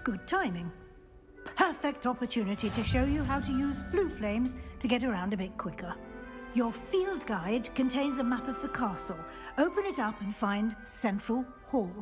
Good timing. Perfect opportunity to show you how to use flue flames to get around a bit quicker. Your field guide contains a map of the castle. Open it up and find Central Hall.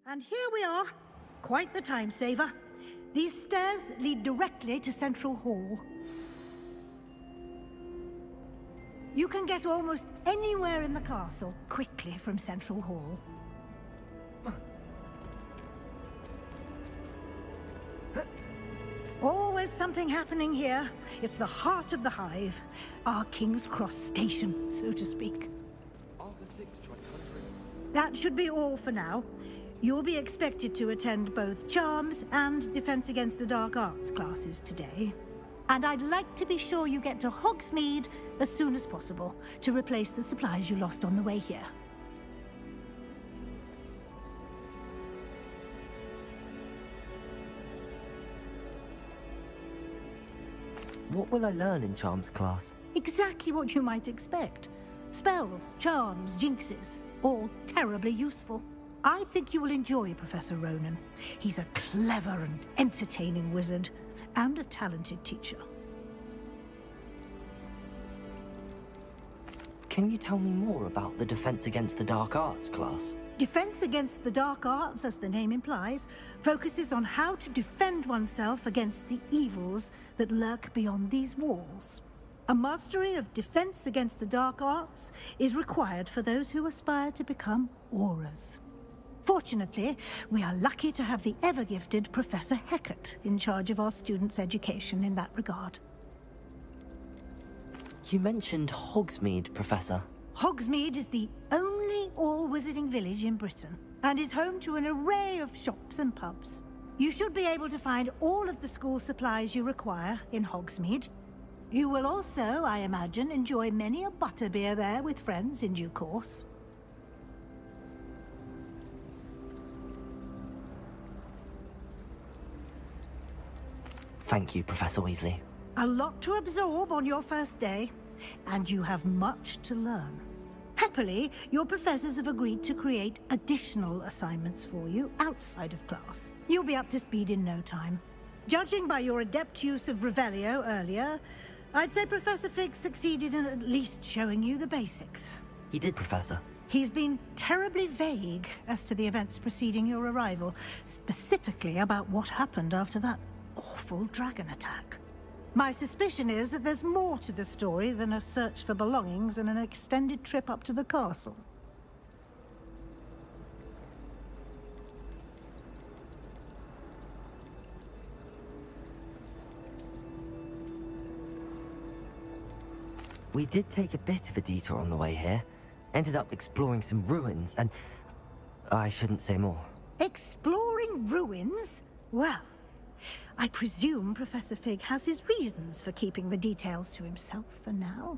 And here we are. Quite the time saver. These stairs lead directly to Central Hall. You can get almost anywhere in the castle quickly from Central Hall. Always something happening here. It's the heart of the hive. Our King's Cross station, so to speak. That should be all for now. You'll be expected to attend both Charms and Defense Against the Dark Arts classes today. And I'd like to be sure you get to Hogsmeade as soon as possible to replace the supplies you lost on the way here. What will I learn in Charms class? Exactly what you might expect. Spells, charms, jinxes, all terribly useful. I think you will enjoy Professor Ronen. He's a clever and entertaining wizard, and a talented teacher. Can you tell me more about the Defense Against the Dark Arts class? Defense Against the Dark Arts, as the name implies, focuses on how to defend oneself against the evils that lurk beyond these walls. A mastery of Defense Against the Dark Arts is required for those who aspire to become Aurors. Fortunately, we are lucky to have the ever-gifted Professor Hecat in charge of our students' education in that regard. You mentioned Hogsmeade, Professor. Hogsmeade is the only all-wizarding village in Britain, and is home to an array of shops and pubs. You should be able to find all of the school supplies you require in Hogsmeade. You will also, I imagine, enjoy many a butterbeer there with friends in due course. Thank you, Professor Weasley. A lot to absorb on your first day, and you have much to learn. Happily, your professors have agreed to create additional assignments for you outside of class. You'll be up to speed in no time. Judging by your adept use of Revelio earlier, I'd say Professor Fig succeeded in at least showing you the basics. He did, Professor. He's been terribly vague as to the events preceding your arrival, specifically about what happened after that awful dragon attack. My suspicion is that there's more to the story than a search for belongings and an extended trip up to the castle. We did take a bit of a detour on the way here. Ended up exploring some ruins and... I shouldn't say more. Exploring ruins? Well, I presume Professor Fig has his reasons for keeping the details to himself for now.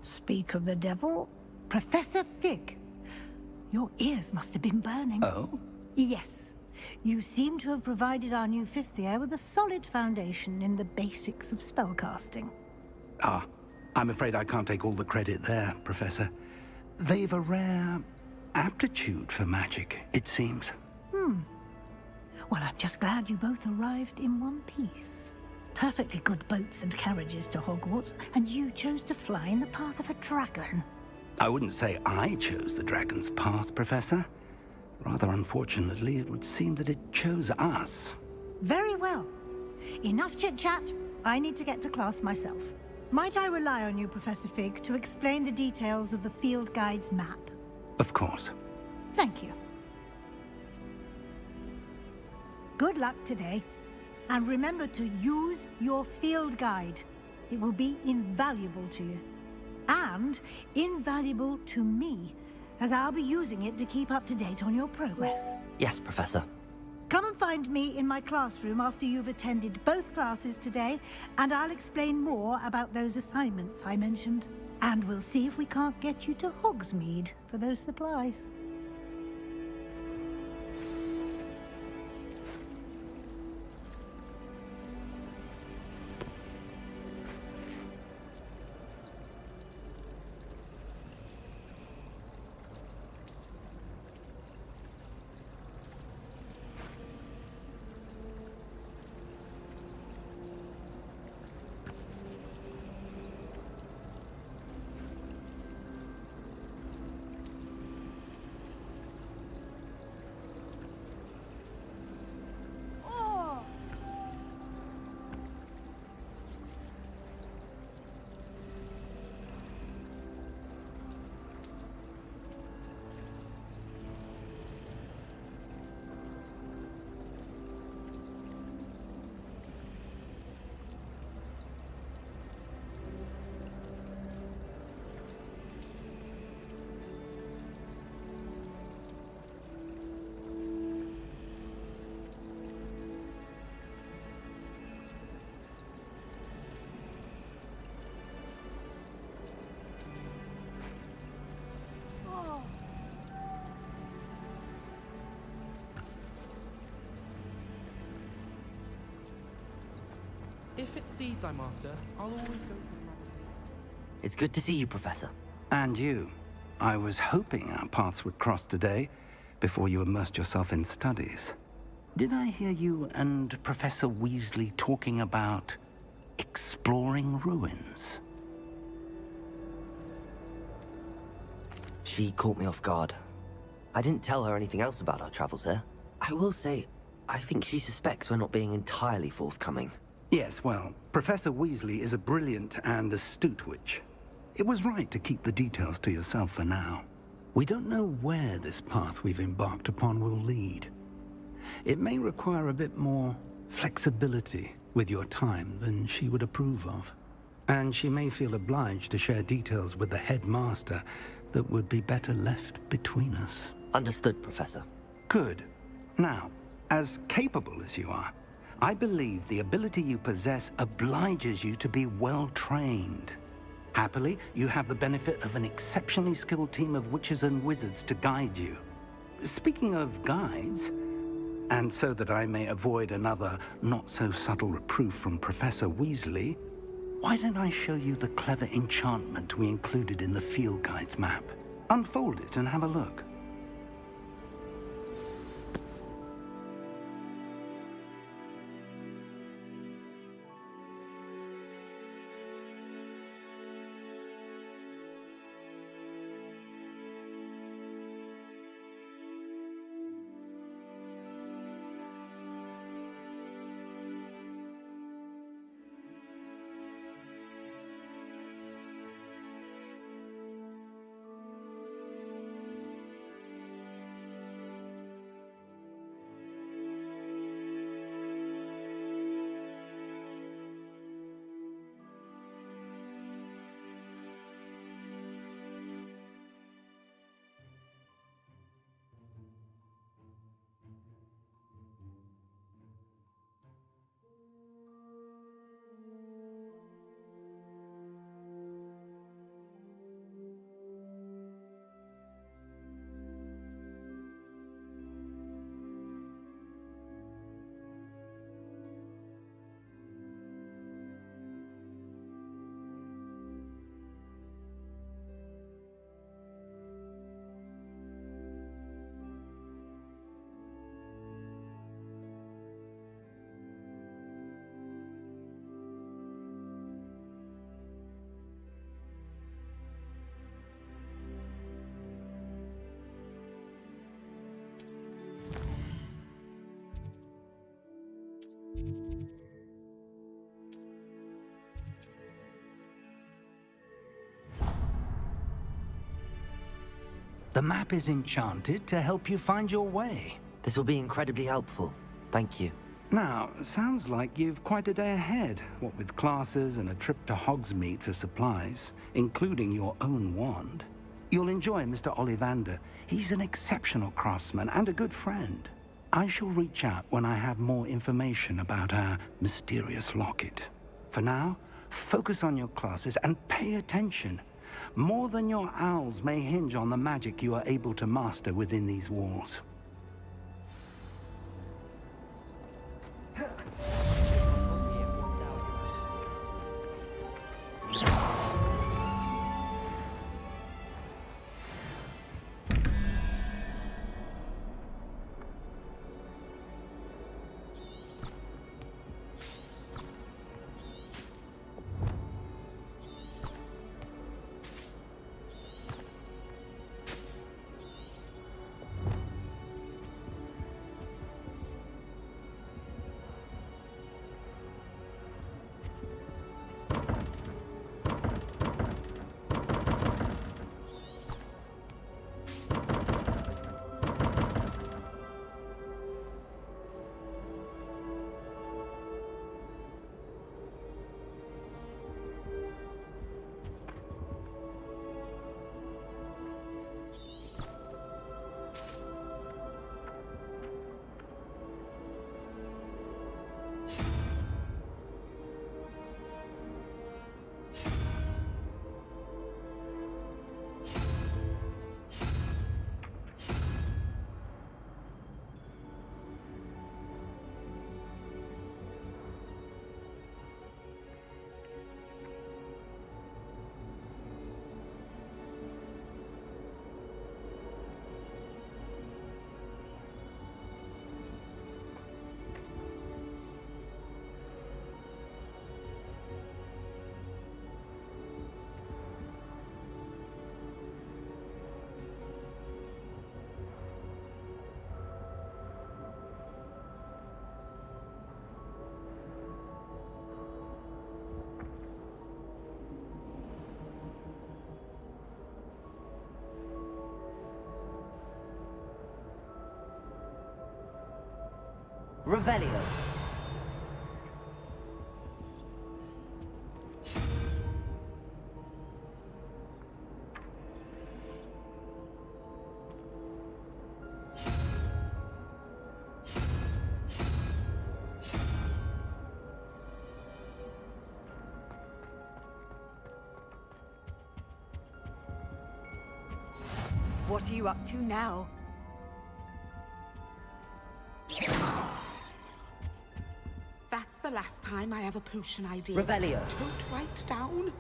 Speak of the devil, Professor Fig. Your ears must have been burning. Oh? Yes. You seem to have provided our new fifth year with a solid foundation in the basics of spellcasting. Ah, I'm afraid I can't take all the credit there, Professor. They've a rare aptitude for magic, it seems. Well, I'm just glad you both arrived in one piece. Perfectly good boats and carriages to Hogwarts, and you chose to fly in the path of a dragon. I wouldn't say I chose the dragon's path, Professor. Rather unfortunately, it would seem that it chose us. Very well. Enough chit-chat. I need to get to class myself. Might I rely on you, Professor Fig, to explain the details of the field guide's map? Of course. Thank you. Good luck today. And remember to use your field guide. It will be invaluable to you. And invaluable to me, as I'll be using it to keep up to date on your progress. Yes, Professor. Come and find me in my classroom after you've attended both classes today, and I'll explain more about those assignments I mentioned. And we'll see if we can't get you to Hogsmeade for those supplies. If it's seeds I'm after, I'll always go. It's good to see you, Professor. And you. I was hoping our paths would cross today, before you immersed yourself in studies. Did I hear you and Professor Weasley talking about exploring ruins? She caught me off guard. I didn't tell her anything else about our travels here. I will say, I think she suspects we're not being entirely forthcoming. Yes, well, Professor Weasley is a brilliant and astute witch. It was right to keep the details to yourself for now. We don't know where this path we've embarked upon will lead. It may require a bit more flexibility with your time than she would approve of. And she may feel obliged to share details with the headmaster that would be better left between us. Understood, Professor. Good. Now, as capable as you are, I believe the ability you possess obliges you to be well-trained. Happily, you have the benefit of an exceptionally skilled team of witches and wizards to guide you. Speaking of guides, and so that I may avoid another not-so-subtle reproof from Professor Weasley, why don't I show you the clever enchantment we included in the field guide's map? Unfold it and have a look. The map is enchanted to help you find your way. This will be incredibly helpful. Thank you. Now, sounds like you've quite a day ahead, what with classes and a trip to Hogsmeade for supplies, including your own wand. You'll enjoy Mr. Ollivander. He's an exceptional craftsman and a good friend. I shall reach out when I have more information about our mysterious locket. For now, focus on your classes and pay attention. More than your owls may hinge on the magic you are able to master within these walls. Revelio. What are you up to now? That's the last time I have a potion idea. Revelio. Don't write down.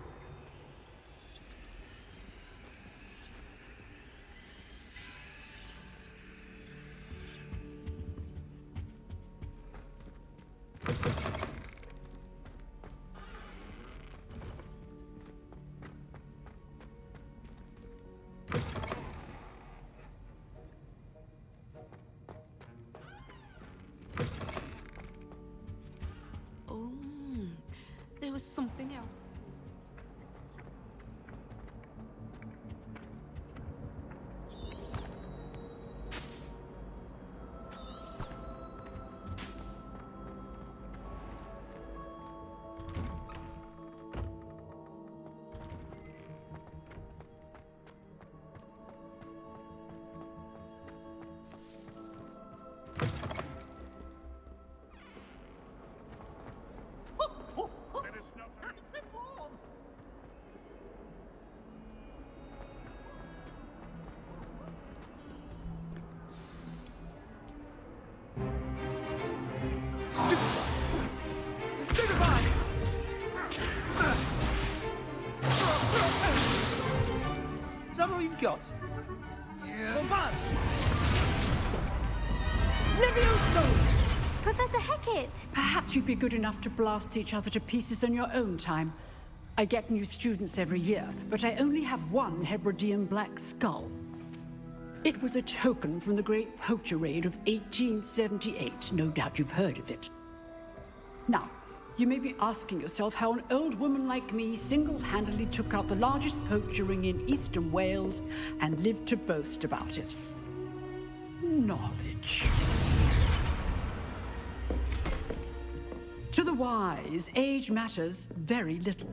There was something else. Is that all you've got? Yeah. Levioso! Professor Hecat! Perhaps you'd be good enough to blast each other to pieces in your own time. I get new students every year, but I only have one Hebridean black skull. It was a token from the Great Poacher Raid of 1878. No doubt you've heard of it. Now, you may be asking yourself how an old woman like me single-handedly took out the largest poacher ring in eastern Wales and lived to boast about it. Knowledge. To the wise, age matters very little.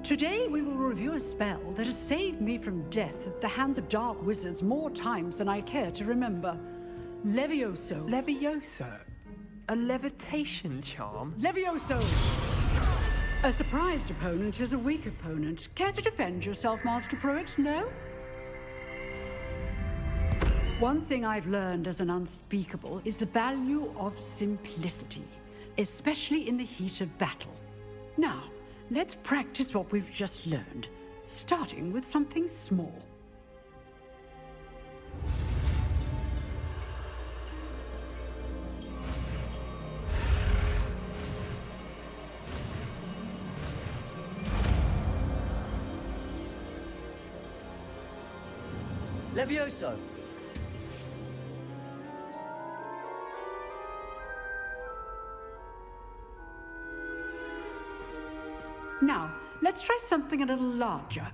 Today we will review a spell that has saved me from death at the hands of dark wizards more times than I care to remember. Levioso. Levioso? A levitation charm? Levioso! A surprised opponent is a weak opponent. Care to defend yourself, Master Pruitt? No? One thing I've learned as an unspeakable is the value of simplicity, especially in the heat of battle. Now, let's practice what we've just learned, starting with something small. Levioso! Now, let's try something a little larger.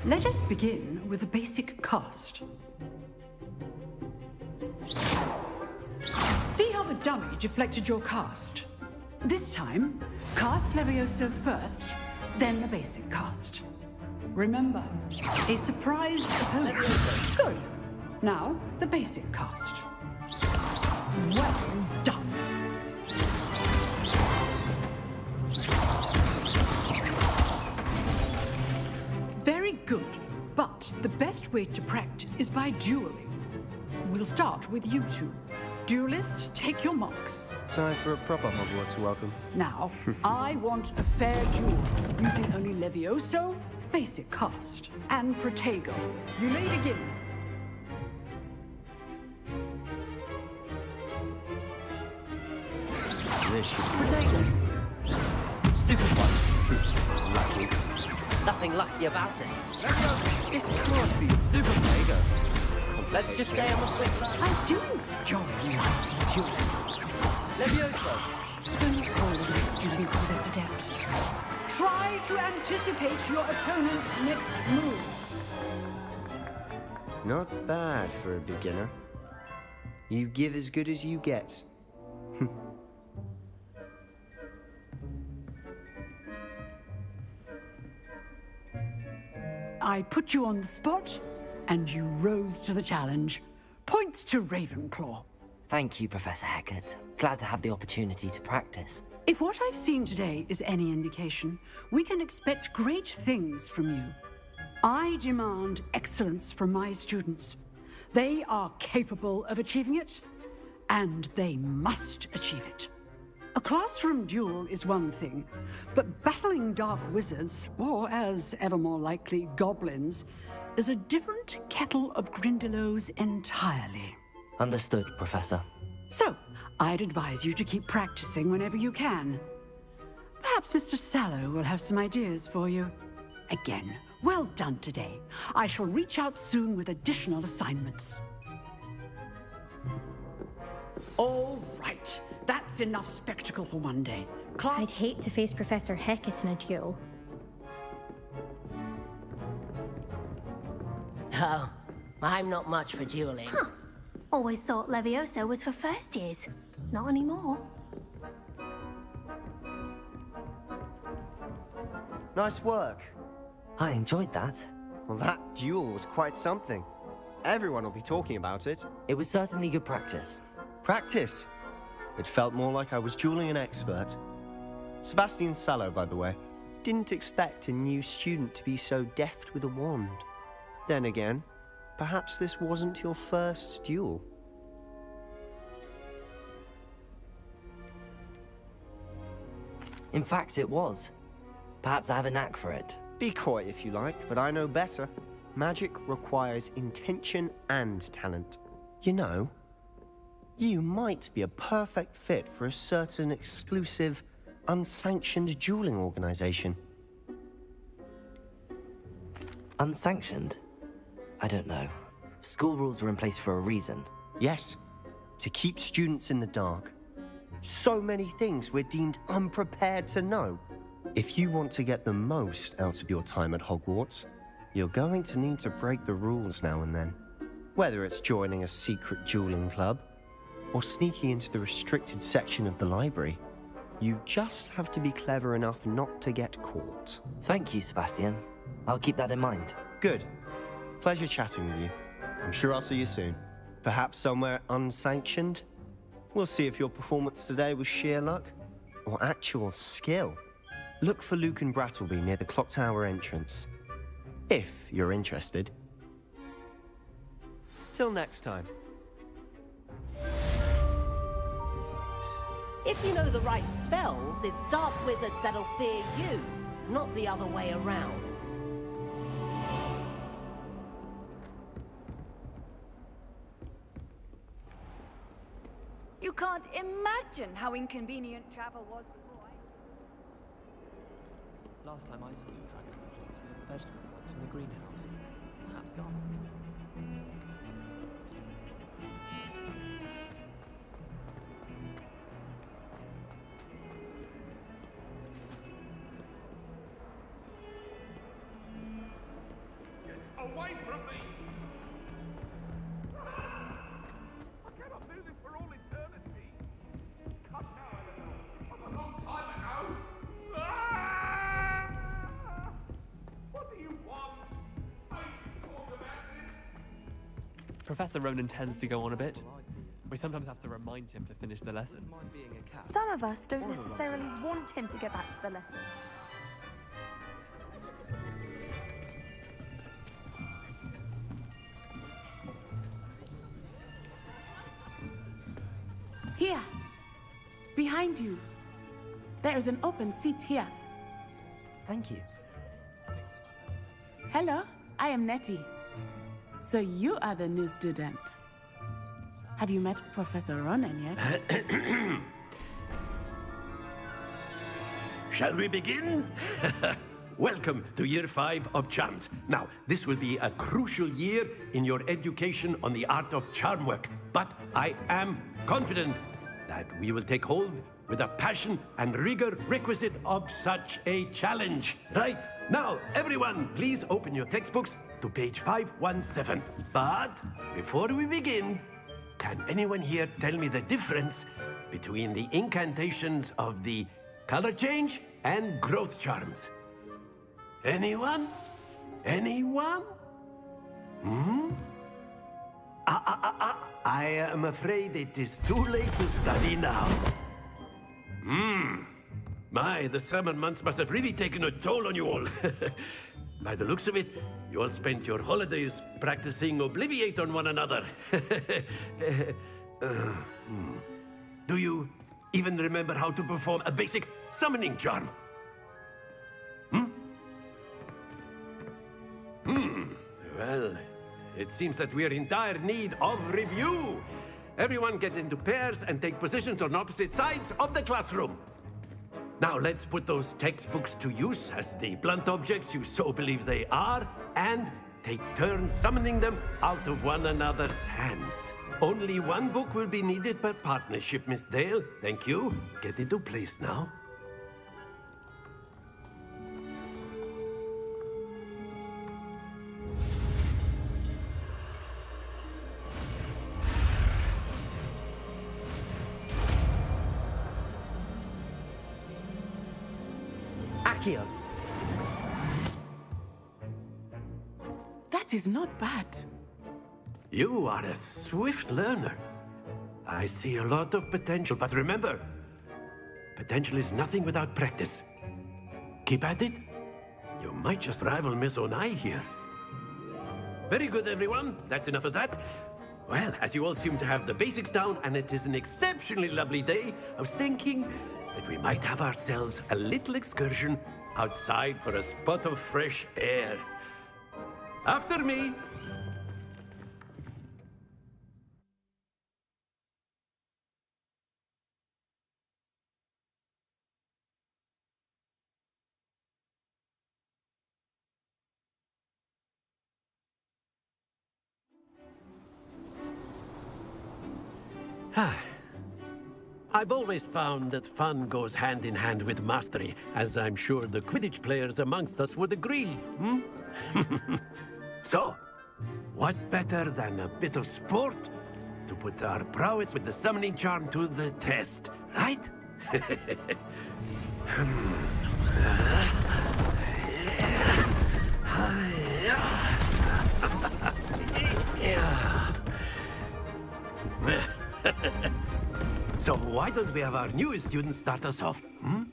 Let us begin with the basic cast. See how the dummy deflected your cast? This time, cast Levioso first, then the basic cast. Remember, a surprised opponent. Good. Now, the basic cast. Well done. Very good, but the best way to practice is by dueling. We'll start with you two. Duelists, take your marks. Time for a proper Hogwarts welcome. Now, I want a fair duel, using only Levioso, basic cast, and Protego. You may begin. This should be Protego. Stupid one. lucky. Nothing lucky about it. This can't be Stupid Protego. Let's just say I'm a quick learner. I do enjoy life dueling. Levioso! Don't always students with this adept. Try to anticipate your opponent's next move. Not bad for a beginner. You give as good as you get. I put you on the spot, and you rose to the challenge. Points to Ravenclaw. Thank you, Professor Hecat. Glad to have the opportunity to practice. If what I've seen today is any indication, we can expect great things from you. I demand excellence from my students. They are capable of achieving it, and they must achieve it. A classroom duel is one thing, but battling dark wizards, or as ever more likely, goblins, is a different kettle of Grindylows entirely. Understood, Professor. So, I'd advise you to keep practicing whenever you can. Perhaps Mr. Sallow will have some ideas for you. Again, well done today. I shall reach out soon with additional assignments. All right. That's enough spectacle for one day. Class... I'd hate to face Professor Hecat in a duel. Oh, I'm not much for dueling. Huh. Always thought Levioso was for first years. Not anymore. Nice work. I enjoyed that. Well, that duel was quite something. Everyone will be talking about it. It was certainly good practice. Practice? It felt more like I was dueling an expert. Sebastian Sallow, by the way, didn't expect a new student to be so deft with a wand. Then again, perhaps this wasn't your first duel. In fact, it was. Perhaps I have a knack for it. Be coy if you like, but I know better. Magic requires intention and talent. You know, You might be a perfect fit for a certain exclusive, unsanctioned dueling organization. Unsanctioned? I don't know. School rules are in place for a reason. Yes, to keep students in the dark. So many things we're deemed unprepared to know. If you want to get the most out of your time at Hogwarts, you're going to need to break the rules now and then. Whether it's joining a secret dueling club, or sneaking into the restricted section of the library, you just have to be clever enough not to get caught. Thank you, Sebastian. I'll keep that in mind. Good. Pleasure chatting with you. I'm sure I'll see you soon. Perhaps somewhere unsanctioned? We'll see if your performance today was sheer luck or actual skill. Look for Luke and Brattleby near the Clock Tower entrance, if you're interested. Till next time. If you know the right spells, it's dark wizards that'll fear you, not the other way around. You can't imagine how inconvenient travel was before Last time I saw you dragging my clothes was in the vegetable box in the greenhouse. Perhaps gone. Away from me! I cannot do this for all eternity. Cut now, Eleanor. What a long time ago. What do you want? I can talk about this. Professor Ronan tends to go on a bit. We sometimes have to remind him to finish the lesson. Mind being a cat. Some of us don't necessarily want him to get back to the lesson. Here, behind you. There is an open seat here. Thank you. Hello, I am Nettie. So you are the new student. Have you met Professor Ronan yet? Shall we begin? Welcome to Year 5 of Charms. Now, this will be a crucial year in your education on the art of charm work, but I am confident that we will take hold with the passion and rigor requisite of such a challenge. Right, now, everyone, please open your textbooks to page 517. But before we begin, can anyone here tell me the difference between the incantations of the color change and growth charms? Anyone? Anyone? I am afraid it is too late to study now. My, the summer months must have really taken a toll on you all. By the looks of it, you all spent your holidays practicing Obliviate on one another. Do you even remember how to perform a basic summoning charm? Well, it seems that we are in dire need of review. Everyone get into pairs and take positions on opposite sides of the classroom. Now let's put those textbooks to use as the blunt objects you so believe they are, and take turns summoning them out of one another's hands. Only one book will be needed per partnership, Miss Dale. Thank you. Get into place now. Accio. That is not bad. You are a swift learner. I see a lot of potential, but remember, potential is nothing without practice. Keep at it. You might just rival Miss Onai here. Very good, everyone. That's enough of that. Well, as you all seem to have the basics down, and it is an exceptionally lovely day, I was thinking that we might have ourselves a little excursion outside for a spot of fresh air. After me. I've always found that fun goes hand in hand with mastery, as I'm sure the Quidditch players amongst us would agree, hmm? So, what better than a bit of sport to put our prowess with the summoning charm to the test, right? So why don't we have our newest student start us off? Hmm?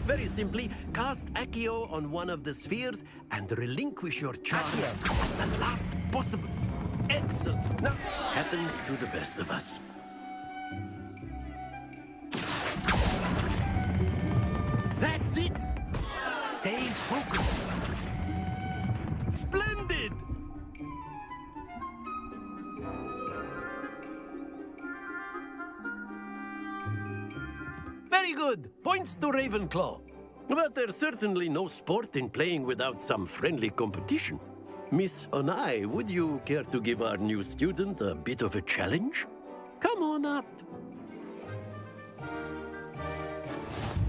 Very simply, cast Accio on one of the spheres and relinquish your charm at the last possible. Excellent. Now, happens to the best of us. That's it! Stay focused. Splendid! Very good. Points to Ravenclaw. But there's certainly no sport in playing without some friendly competition. Miss Onai, would you care to give our new student a bit of a challenge? Come on up.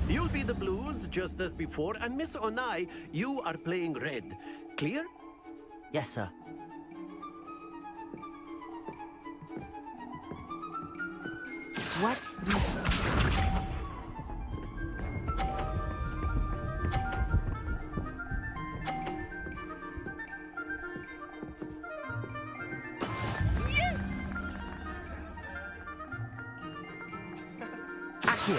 You'll be the blues, just as before, and Miss Onai, you are playing red. Clear? Yes, sir. Watch this. Accio.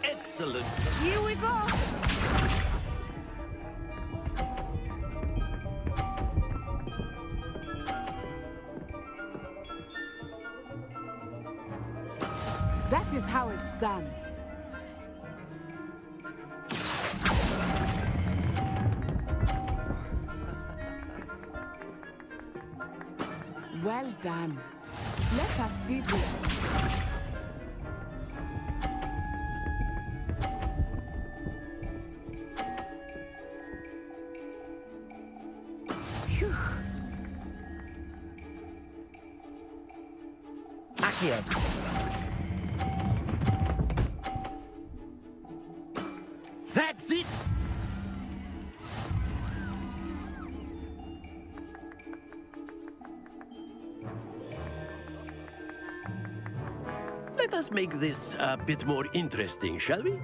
Excellent. Here we go. That is how it's done. Well done. Let us see this. Phew. Accio. That's it! Let us make this a bit more interesting, shall we?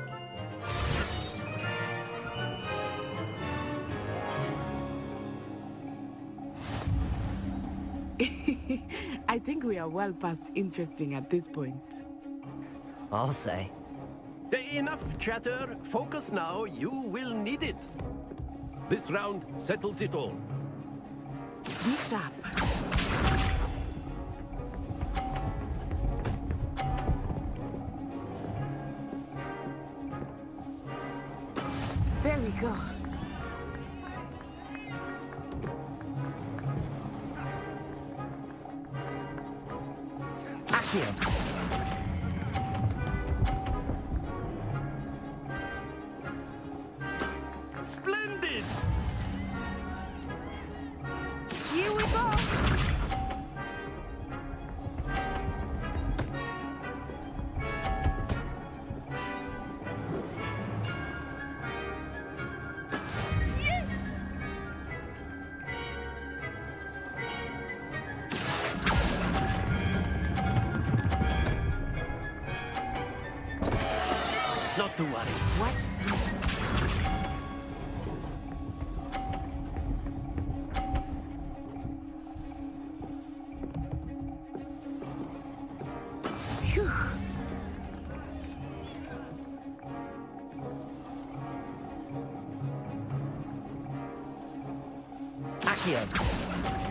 I think we are well past interesting at this point. I'll say. Enough chatter. Focus now. You will need it. This round settles it all. Be sharp. There we go. Accio. Splendid! Here we go. Not to worry. Watch this. Phew. Accio.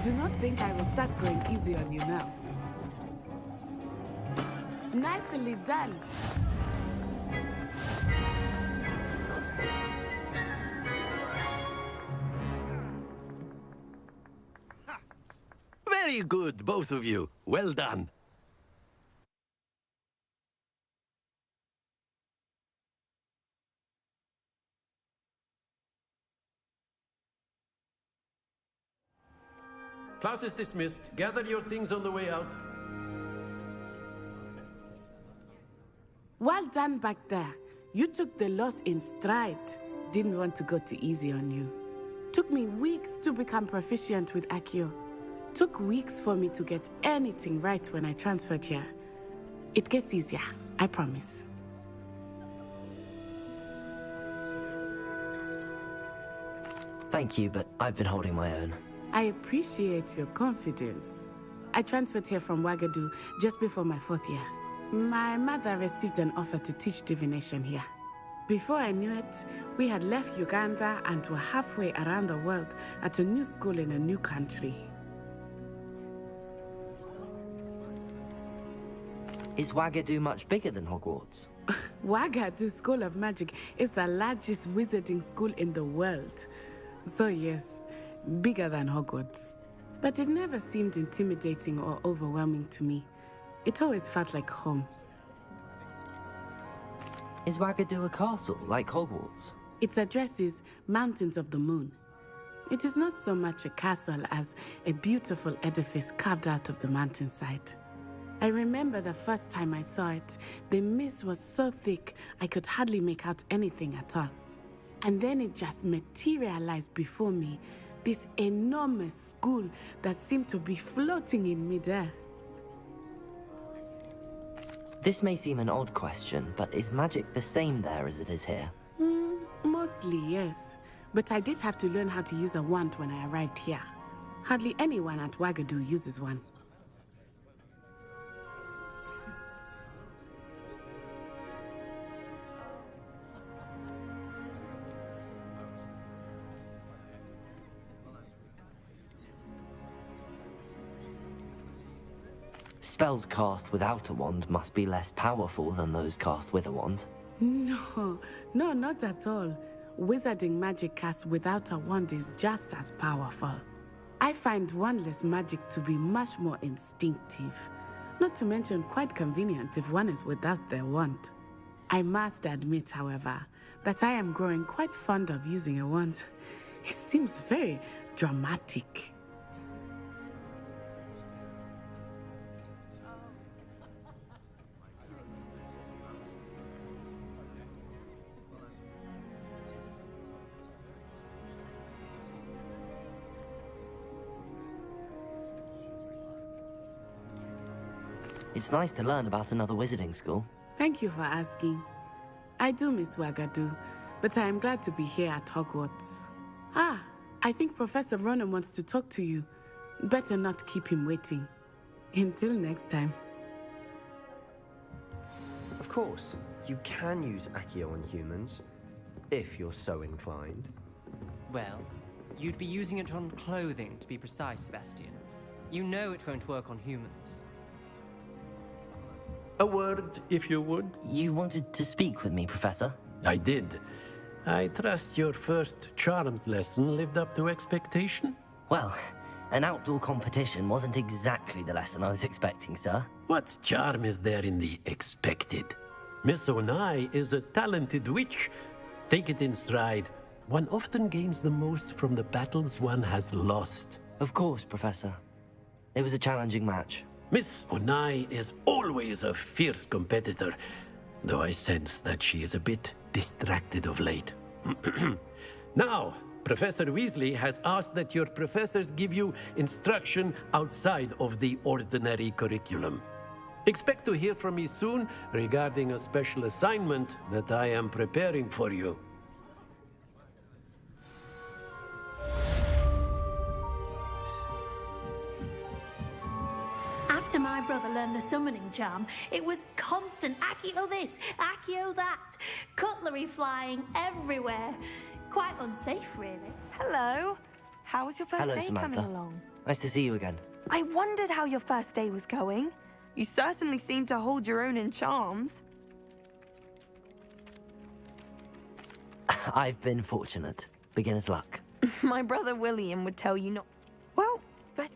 Do not think I will start going easy on you now. Nicely done. Very good, both of you. Well done. Class is dismissed. Gather your things on the way out. Well done back there. You took the loss in stride. Didn't want to go too easy on you. Took me weeks to become proficient with Accio. Took weeks for me to get anything right when I transferred here. It gets easier, I promise. Thank you, but I've been holding my own. I appreciate your confidence. I transferred here from Wagadu just before my 4th year. My mother received an offer to teach divination here. Before I knew it, we had left Uganda and were halfway around the world at a new school in a new country. Is Wagadu much bigger than Hogwarts? Wagadu School of Magic is the largest wizarding school in the world. So yes, bigger than Hogwarts. But it never seemed intimidating or overwhelming to me. It always felt like home. Is Wagadu a castle, like Hogwarts? Its address is Mountains of the Moon. It is not so much a castle as a beautiful edifice carved out of the mountainside. I remember the first time I saw it, the mist was so thick I could hardly make out anything at all. And then it just materialized before me, this enormous school that seemed to be floating in midair. This may seem an odd question, but is magic the same there as it is here? Mostly, yes. But I did have to learn how to use a wand when I arrived here. Hardly anyone at Wagadu uses one. Spells cast without a wand must be less powerful than those cast with a wand. No, not at all. Wizarding magic cast without a wand is just as powerful. I find wandless magic to be much more instinctive. Not to mention quite convenient if one is without their wand. I must admit, however, that I am growing quite fond of using a wand. It seems very dramatic. It's nice to learn about another wizarding school. Thank you for asking. I do miss Wagadu, but I am glad to be here at Hogwarts. Ah, I think Professor Ronen wants to talk to you. Better not keep him waiting. Until next time. Of course, you can use Accio on humans, if you're so inclined. Well, you'd be using it on clothing, to be precise, Sebastian. You know it won't work on humans. A word, if you would. You wanted to speak with me, Professor? I did. I trust your first charms lesson lived up to expectation? Well, an outdoor competition wasn't exactly the lesson I was expecting, sir. What charm is there in the expected? Miss Onai is a talented witch. Take it in stride. One often gains the most from the battles one has lost. Of course, Professor. It was a challenging match. Miss Onai is always a fierce competitor, though I sense that she is a bit distracted of late. Now, Professor Weasley has asked that your professors give you instruction outside of the ordinary curriculum. Expect to hear from me soon regarding a special assignment that I am preparing for you. After my brother learned the summoning charm, it was constant Accio this, Accio that, cutlery flying everywhere. Quite unsafe, really. Hello. How was your first Hello, day Samantha. coming along? Nice to see you again. I wondered how your first day was going. You certainly seem to hold your own in charms. I've been fortunate. Beginner's luck. My brother William would tell you not. Well, but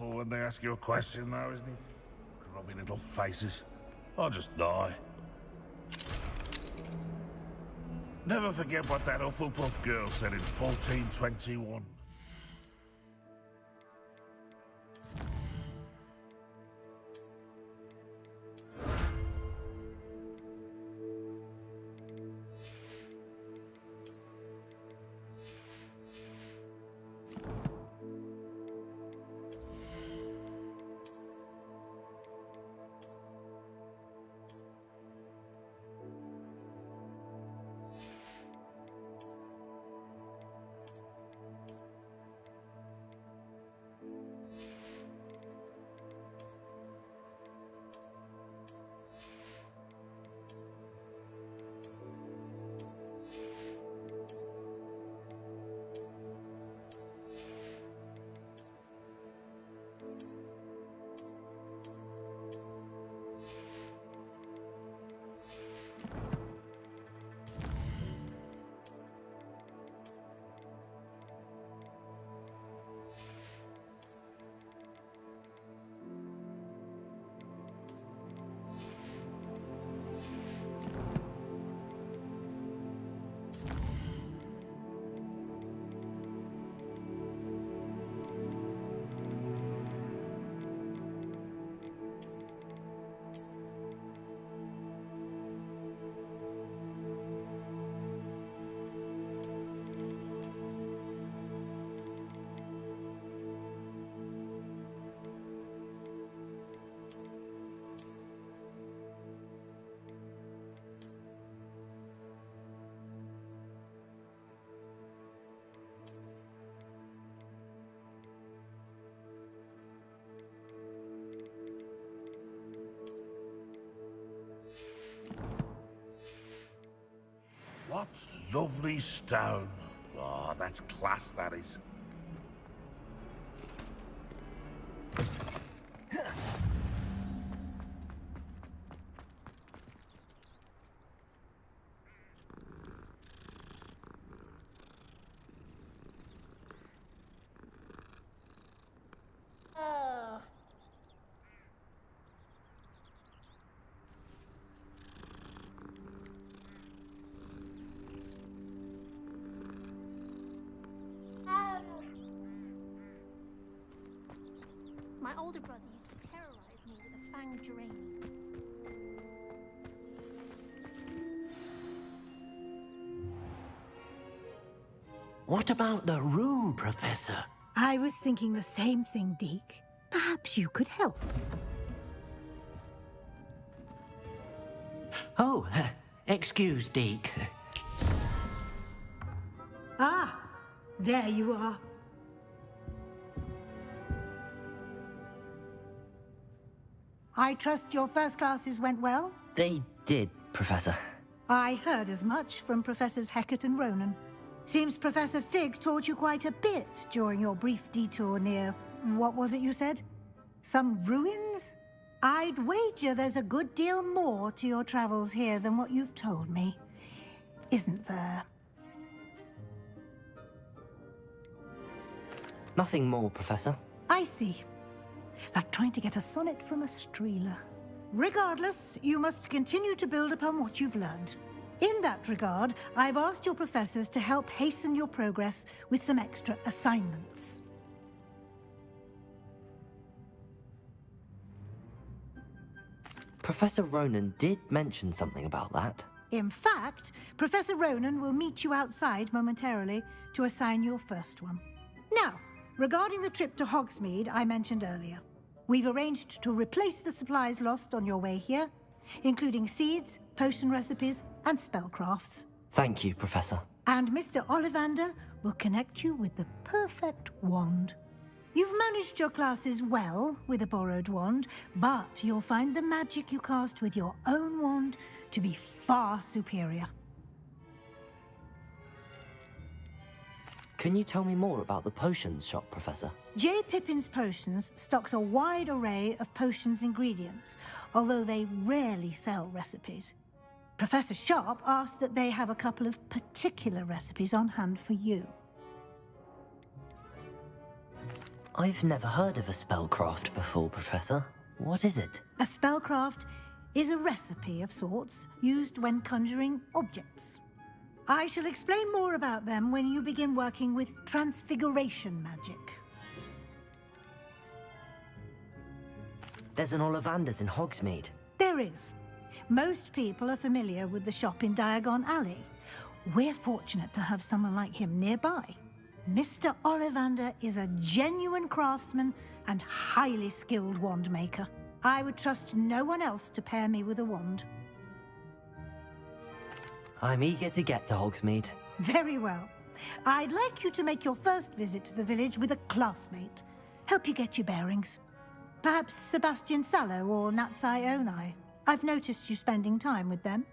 awful when they ask you a question, though, isn't he? Grubby little faces. I'll just die. Never forget what that Hufflepuff girl said in 1421. What lovely stone. Oh, that's class, that is. My older brother used to terrorize me with a fanged geranium. What about the room, Professor? I was thinking the same thing, Deke. Perhaps you could help. Oh, excuse, Deke. Ah, there you are. I trust your first classes went well? They did, Professor. I heard as much from Professors Hecat and Ronan. Seems Professor Fig taught you quite a bit during your brief detour near... what was it you said? Some ruins? I'd wager there's a good deal more to your travels here than what you've told me. Isn't there? Nothing more, Professor. I see. Like trying to get a sonnet from a streeler. Regardless, you must continue to build upon what you've learned. In that regard, I've asked your professors to help hasten your progress with some extra assignments. Professor Ronan did mention something about that. In fact, Professor Ronan will meet you outside momentarily to assign your first one. Now, regarding the trip to Hogsmeade I mentioned earlier, we've arranged to replace the supplies lost on your way here, including seeds, potion recipes, and spellcrafts. Thank you, Professor. And Mr. Ollivander will connect you with the perfect wand. You've managed your classes well with a borrowed wand, but you'll find the magic you cast with your own wand to be far superior. Can you tell me more about the potions shop, Professor? J. Pippin's Potions stocks a wide array of potions ingredients, although they rarely sell recipes. Professor Sharp asked that they have a couple of particular recipes on hand for you. I've never heard of a spellcraft before, Professor. What is it? A spellcraft is a recipe of sorts used when conjuring objects. I shall explain more about them when you begin working with transfiguration magic. There's an Ollivander's in Hogsmeade. There is. Most people are familiar with the shop in Diagon Alley. We're fortunate to have someone like him nearby. Mr. Ollivander is a genuine craftsman and highly skilled wand maker. I would trust no one else to pair me with a wand. I'm eager to get to Hogsmeade. Very well. I'd like you to make your first visit to the village with a classmate. Help you get your bearings. Perhaps Sebastian Sallow or Natsai Onai. I've noticed you spending time with them.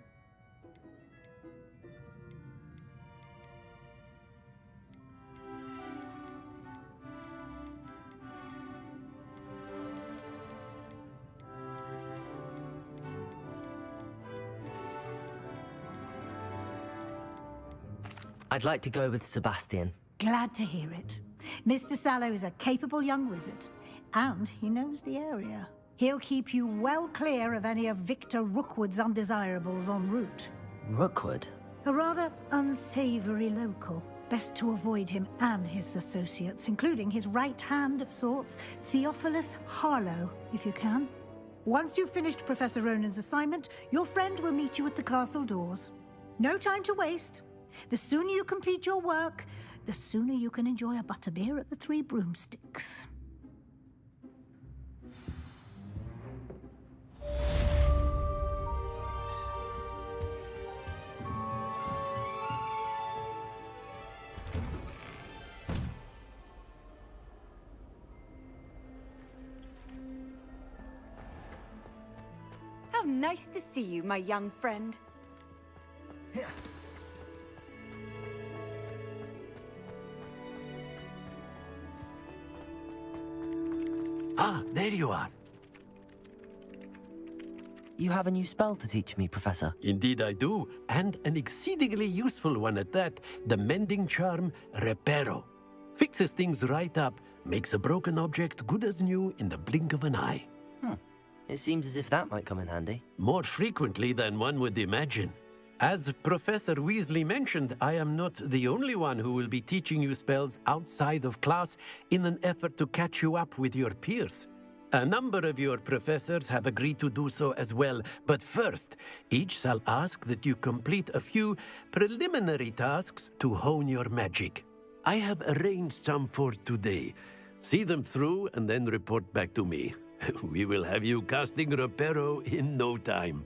I'd like to go with Sebastian. Glad to hear it. Mr. Sallow is a capable young wizard, and he knows the area. He'll keep you well clear of any of Victor Rookwood's undesirables en route. Rookwood? A rather unsavory local. Best to avoid him and his associates, including his right hand of sorts, Theophilus Harlow, if you can. Once you've finished Professor Ronan's assignment, your friend will meet you at the castle doors. No time to waste. The sooner you complete your work, the sooner you can enjoy a butterbeer at the Three Broomsticks. How nice to see you, my young friend. Ah, there you are. You have a new spell to teach me, Professor. Indeed I do, and an exceedingly useful one at that. The mending charm, Reparo. Fixes things right up, makes a broken object good as new in the blink of an eye. It seems as if that might come in handy. More frequently than one would imagine. As Professor Weasley mentioned, I am not the only one who will be teaching you spells outside of class in an effort to catch you up with your peers. A number of your professors have agreed to do so as well, but first, each shall ask that you complete a few preliminary tasks to hone your magic. I have arranged some for today. See them through and then report back to me. We will have you casting Reparo in no time.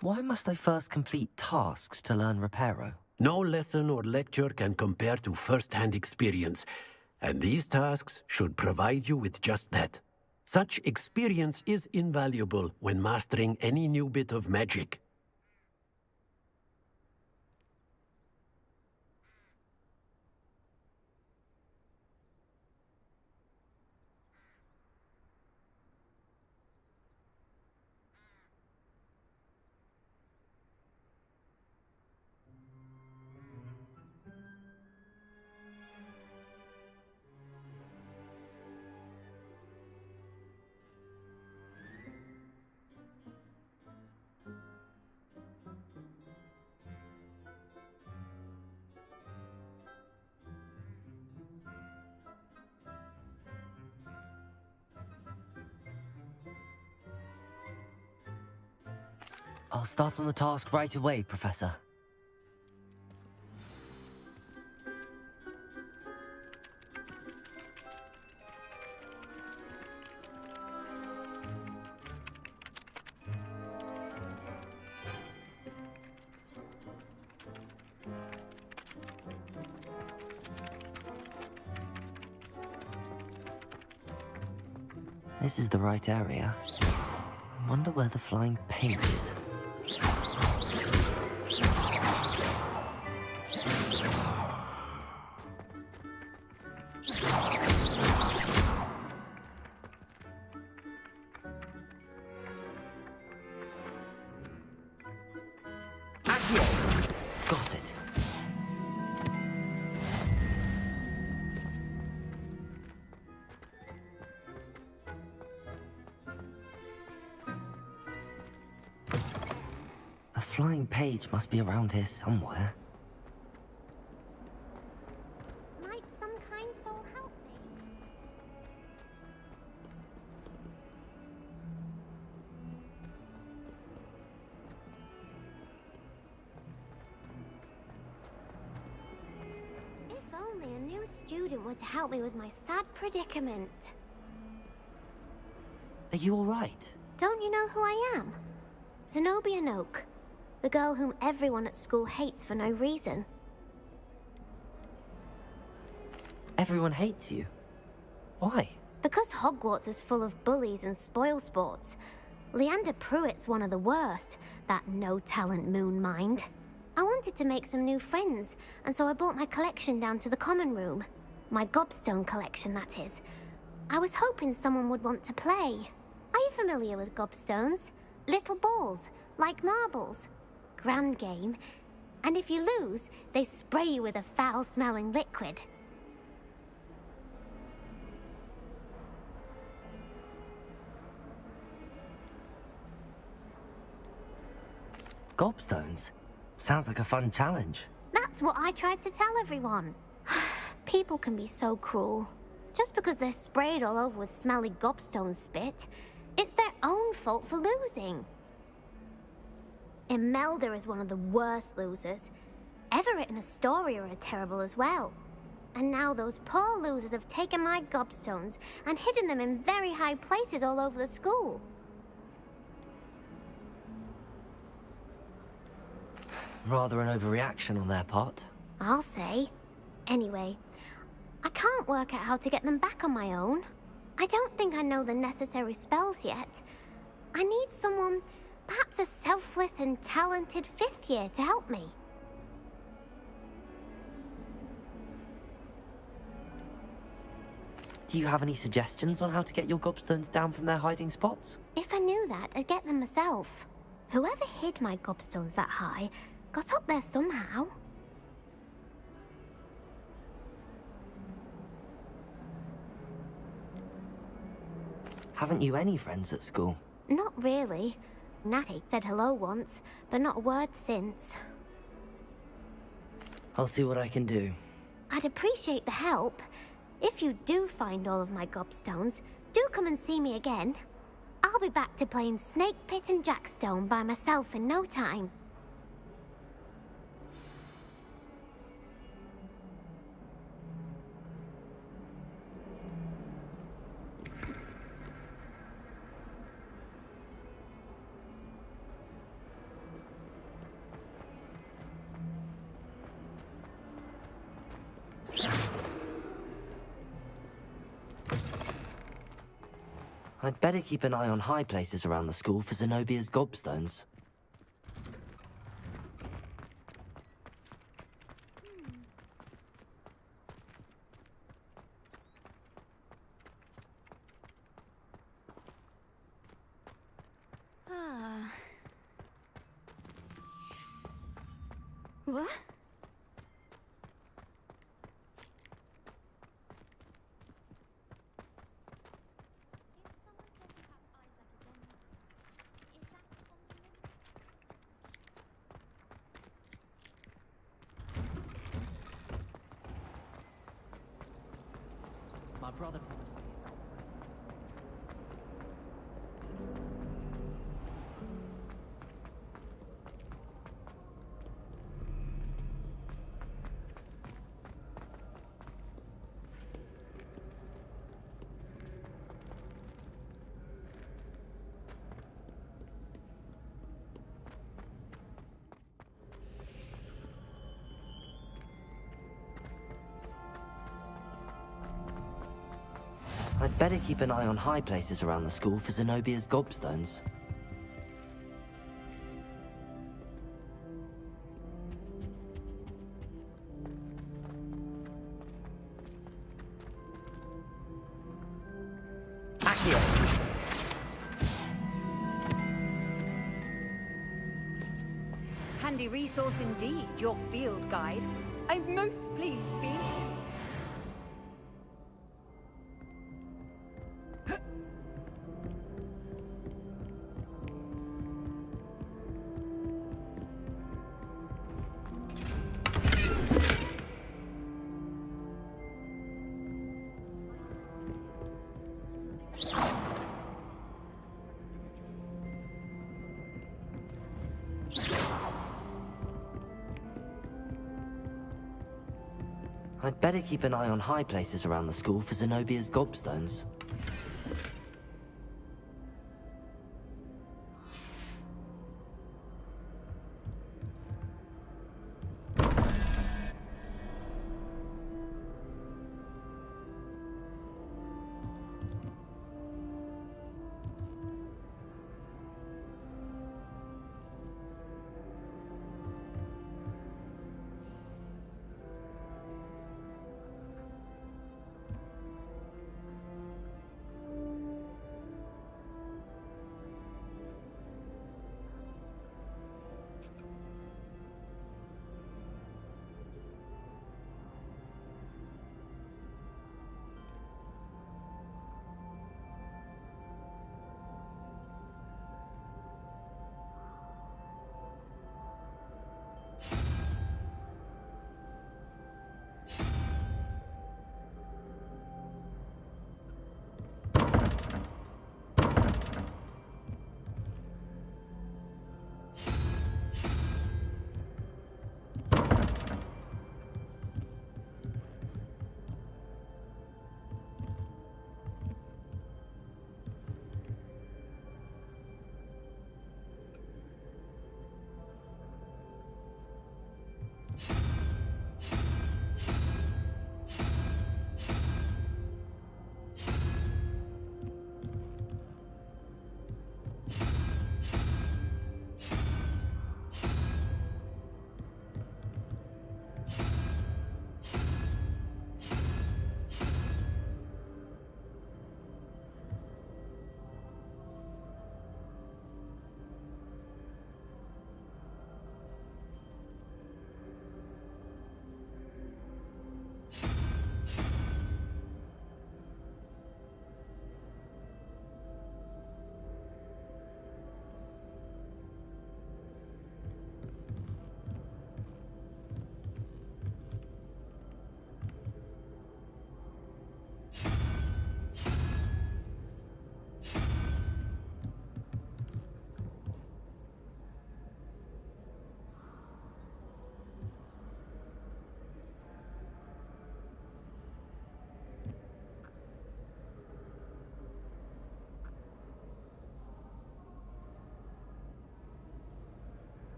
Why must I first complete tasks to learn Reparo? No lesson or lecture can compare to first-hand experience, and these tasks should provide you with just that. Such experience is invaluable when mastering any new bit of magic. I'll start on the task right away, Professor. This is the right area. I wonder where the flying paint is. Got it. A flying page must be around here somewhere. Might some kind soul help me? If only a new student were to help me with my sad predicament. Are you all right? Don't you know who I am? Zenobia Noak, the girl whom everyone at school hates for no reason. Everyone hates you. Why? Because Hogwarts is full of bullies and spoilsports. Leander Pruitt's one of the worst, that no-talent moon mind. I wanted to make some new friends, and so I brought my collection down to the common room. My gobstone collection, that is. I was hoping someone would want to play. Are you familiar with gobstones? Little balls, like marbles. Grand game. And if you lose, they spray you with a foul-smelling liquid. Gobstones? Sounds like a fun challenge. That's what I tried to tell everyone. People can be so cruel. Just because they're sprayed all over with smelly gobstone spit, it's their own fault for losing. Imelda is one of the worst losers. Everett and Astoria are terrible as well. And now those poor losers have taken my gobstones and hidden them in very high places all over the school. Rather an overreaction on their part. I'll say. Anyway, I can't work out how to get them back on my own. I don't think I know the necessary spells yet. I need someone, perhaps a selfless and talented fifth year to help me. Do you have any suggestions on how to get your gobstones down from their hiding spots? If I knew that, I'd get them myself. Whoever hid my gobstones that high got up there somehow. Haven't you any friends at school? Not really. Natty said hello once, but not a word since. I'll see what I can do. I'd appreciate the help. If you do find all of my gobstones, do come and see me again. I'll be back to playing Snake Pit and Jackstone by myself in no time. I'd better keep an eye on high places around the school for Zenobia's gobstones. What? My brother. I'd better keep an eye on high places around the school for Zenobia's gobstones. Handy resource indeed, your field guide. I'm most pleased to be here. I'd better keep an eye on high places around the school for Zenobia's gobstones.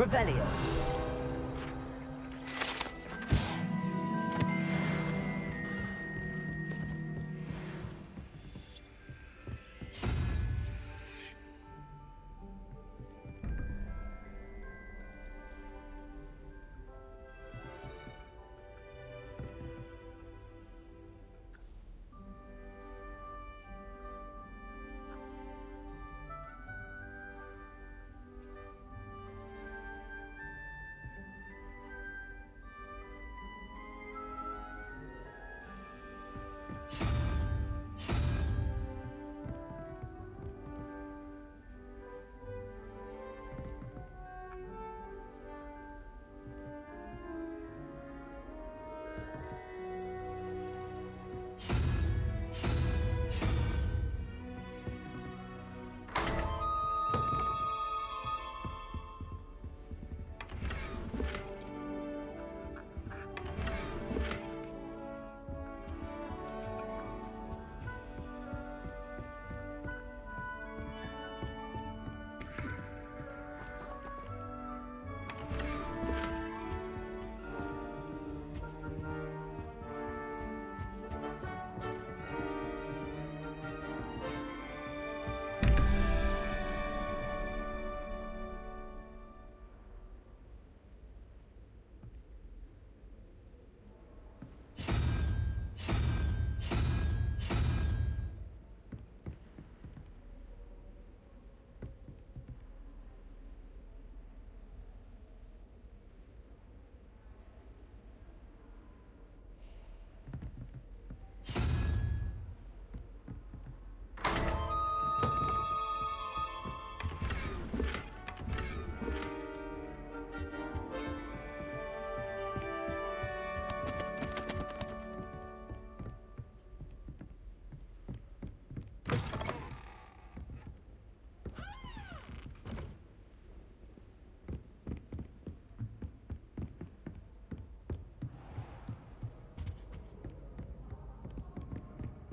Revelio.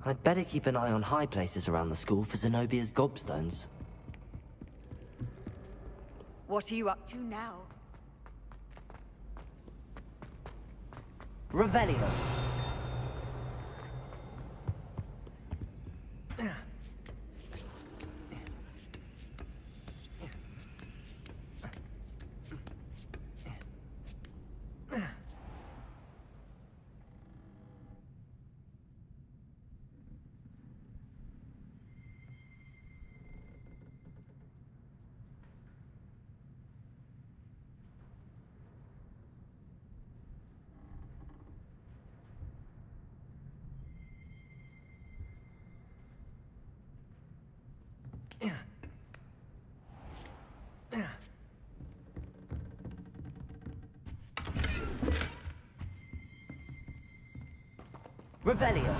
I'd better keep an eye on high places around the school for Zenobia's gobstones. What are you up to now? Revelio. Revelio.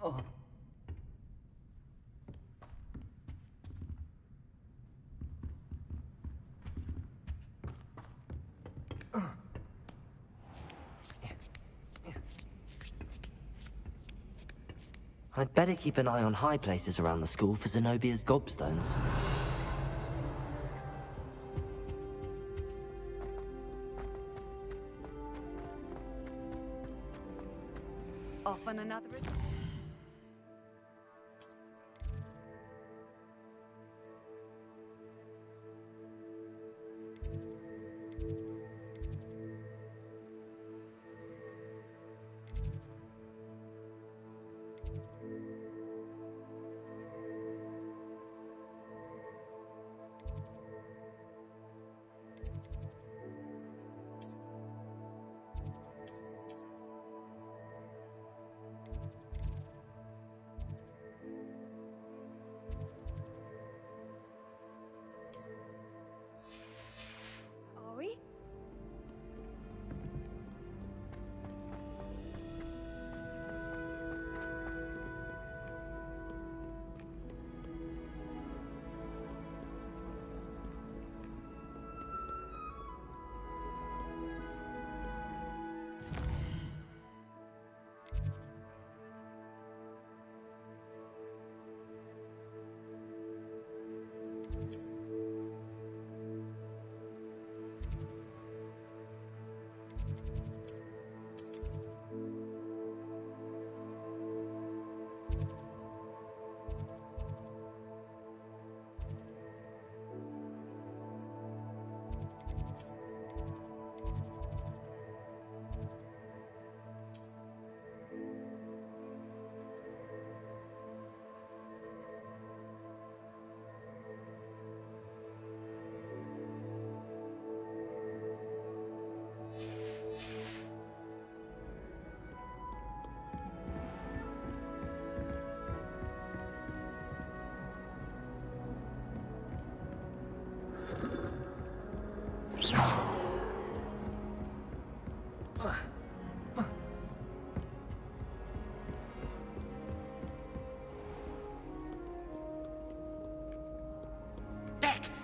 Oh. I'd better keep an eye on high places around the school for Zenobia's gobstones. Off on another...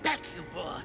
Back, you boor!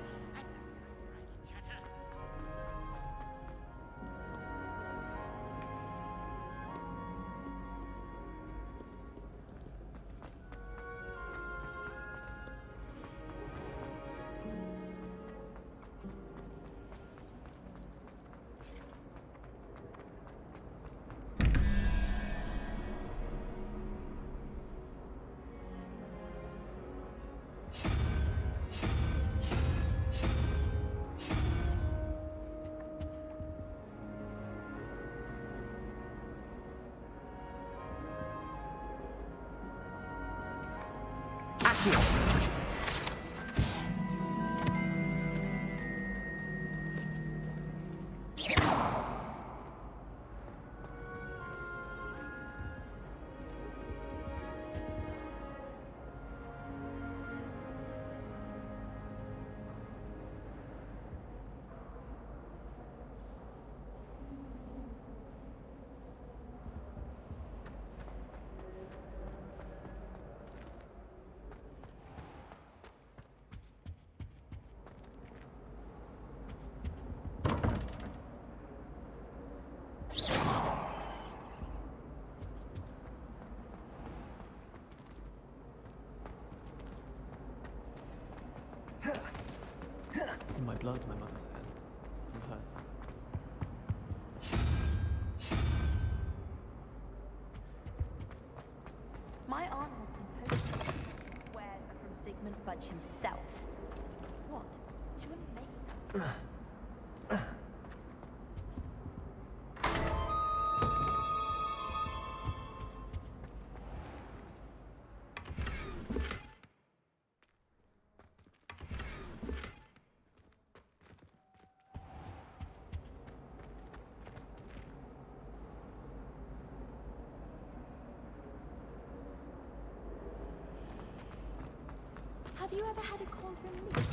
In my blood, my mother says. I'm hurt. My aunt has composed wares are from Sigmund Budge himself. What? She wouldn't make them. Have you ever had a cauldron meat?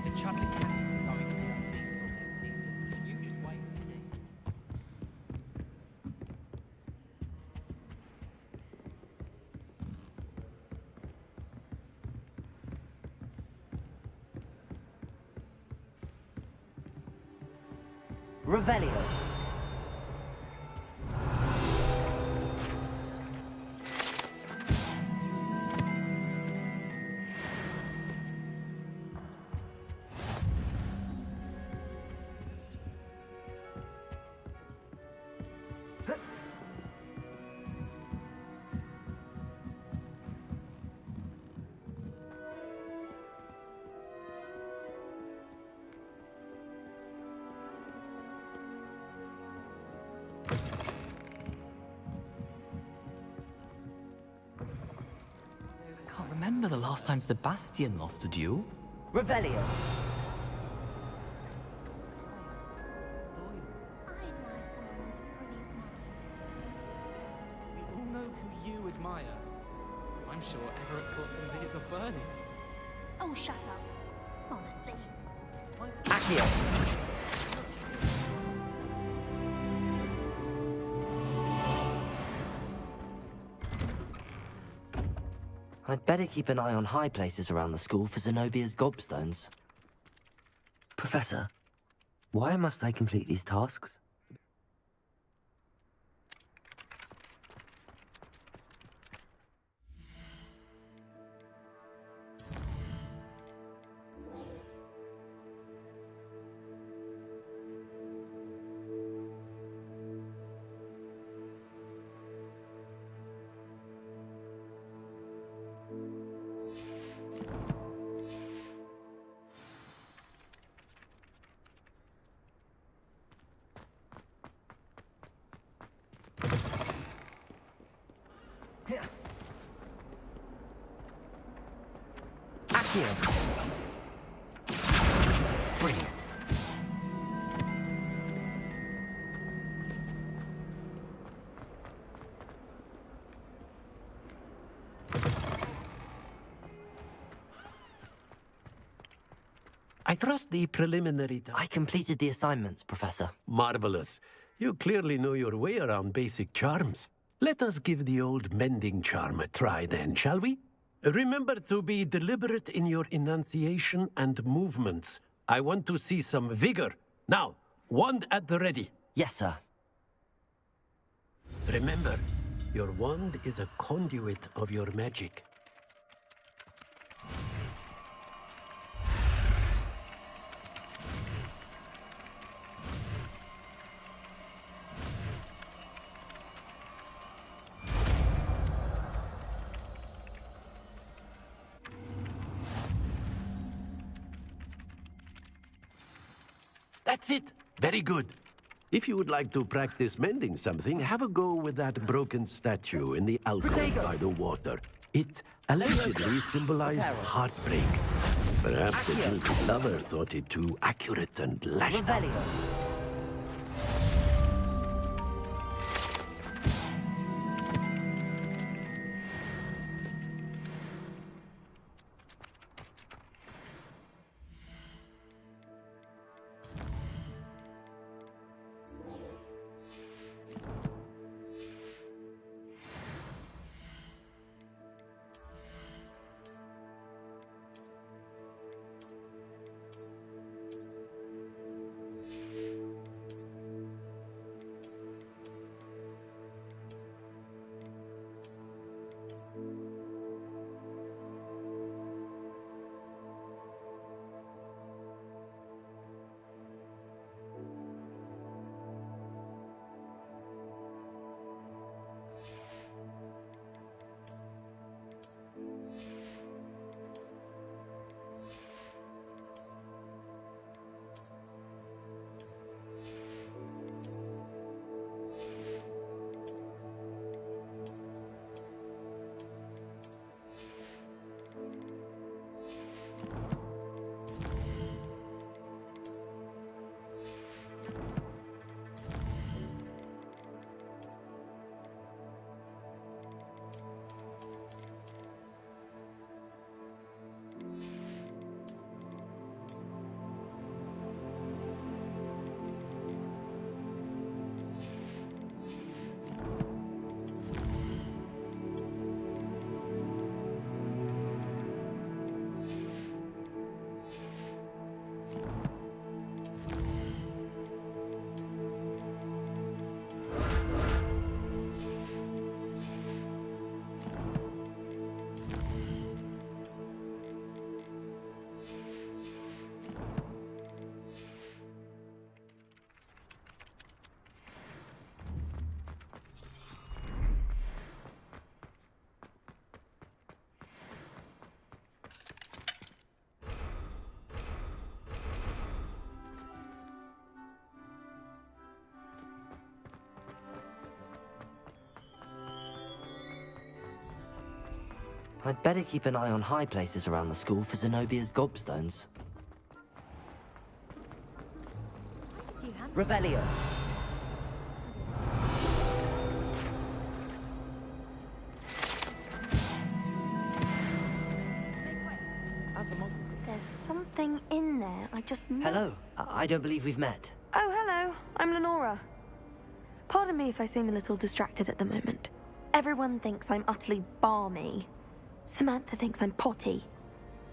The chocolate cat is going to be unbeatable next season. You just wait and see. Revelio. I can't remember the last time Sebastian lost a duel. Revelio. shut up. Honestly. Accio! I'd better keep an eye on high places around the school for Zenobia's gobstones. Professor, why must I complete these tasks? Accio! Brilliant. I trust the preliminary... I completed the assignments, Professor. Marvelous. You clearly know your way around basic charms. Let us give the old mending charm a try then, shall we? Remember to be deliberate in your enunciation and movements. I want to see some vigor. Now, wand at the ready. Yes, sir. Remember, your wand is a conduit of your magic. That's it. Very good. If you would like to practice mending something, have a go with that broken statue in the alcove by the water. It allegedly symbolized heartbreak. Perhaps the guilty lover thought it too accurate and lashed out. I'd better keep an eye on high places around the school for Zenobia's gobstones. Revelio. As a model. There's something in there. I just know. Hello. I don't believe we've met. Oh, hello. I'm Lenora. Pardon me if I seem a little distracted at the moment. Everyone thinks I'm utterly balmy. Samantha thinks I'm potty.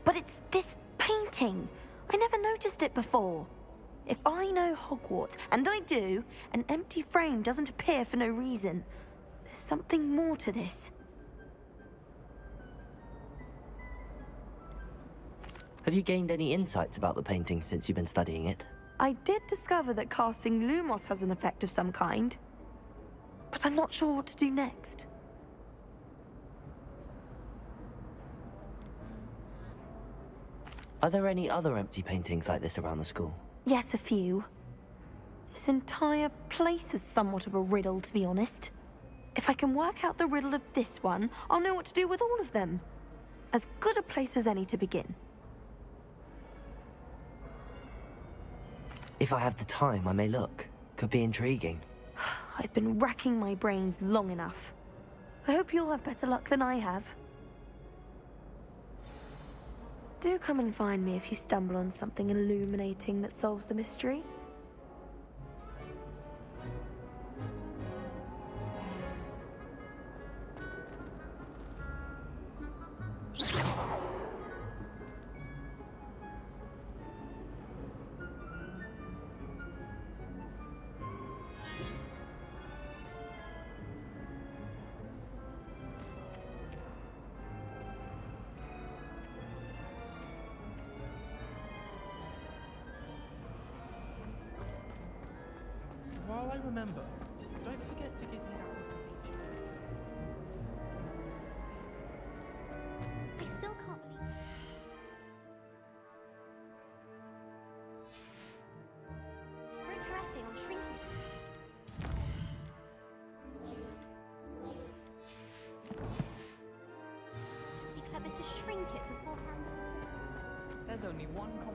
But it's this painting. I never noticed it before. If I know Hogwarts, and I do, an empty frame doesn't appear for no reason. There's something more to this. Have you gained any insights about the painting since you've been studying it? I did discover that casting Lumos has an effect of some kind. But I'm not sure what to do next. Are there any other empty paintings like this around the school? Yes, a few. This entire place is somewhat of a riddle, to be honest. If I can work out the riddle of this one, I'll know what to do with all of them. As good a place as any to begin. If I have the time, I may look. Could be intriguing. I've been racking my brains long enough. I hope you'll have better luck than I have. Do come and find me if you stumble on something illuminating that solves the mystery. While I remember, don't forget to give me that information. I still can't believe Great harassing on shrinking. Be clever to shrink it beforehand. There's only one common.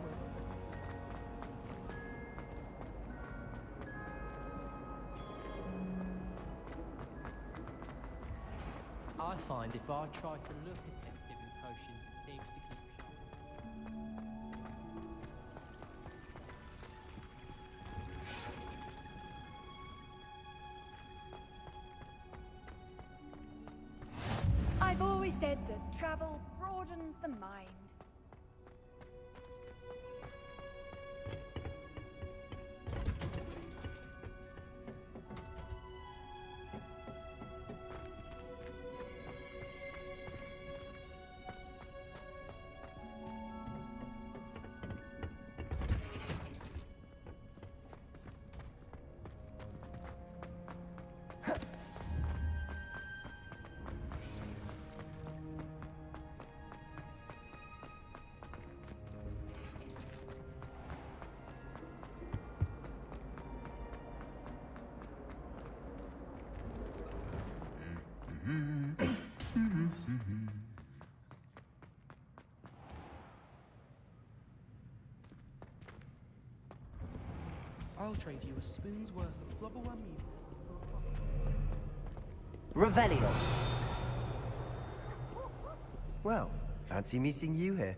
I find if I try to look attentive in potions, it seems to keep I've always said that travel broadens the mind. I'll trade you a spoon's worth of Flubberwam meal. Revelio. Well, fancy meeting you here.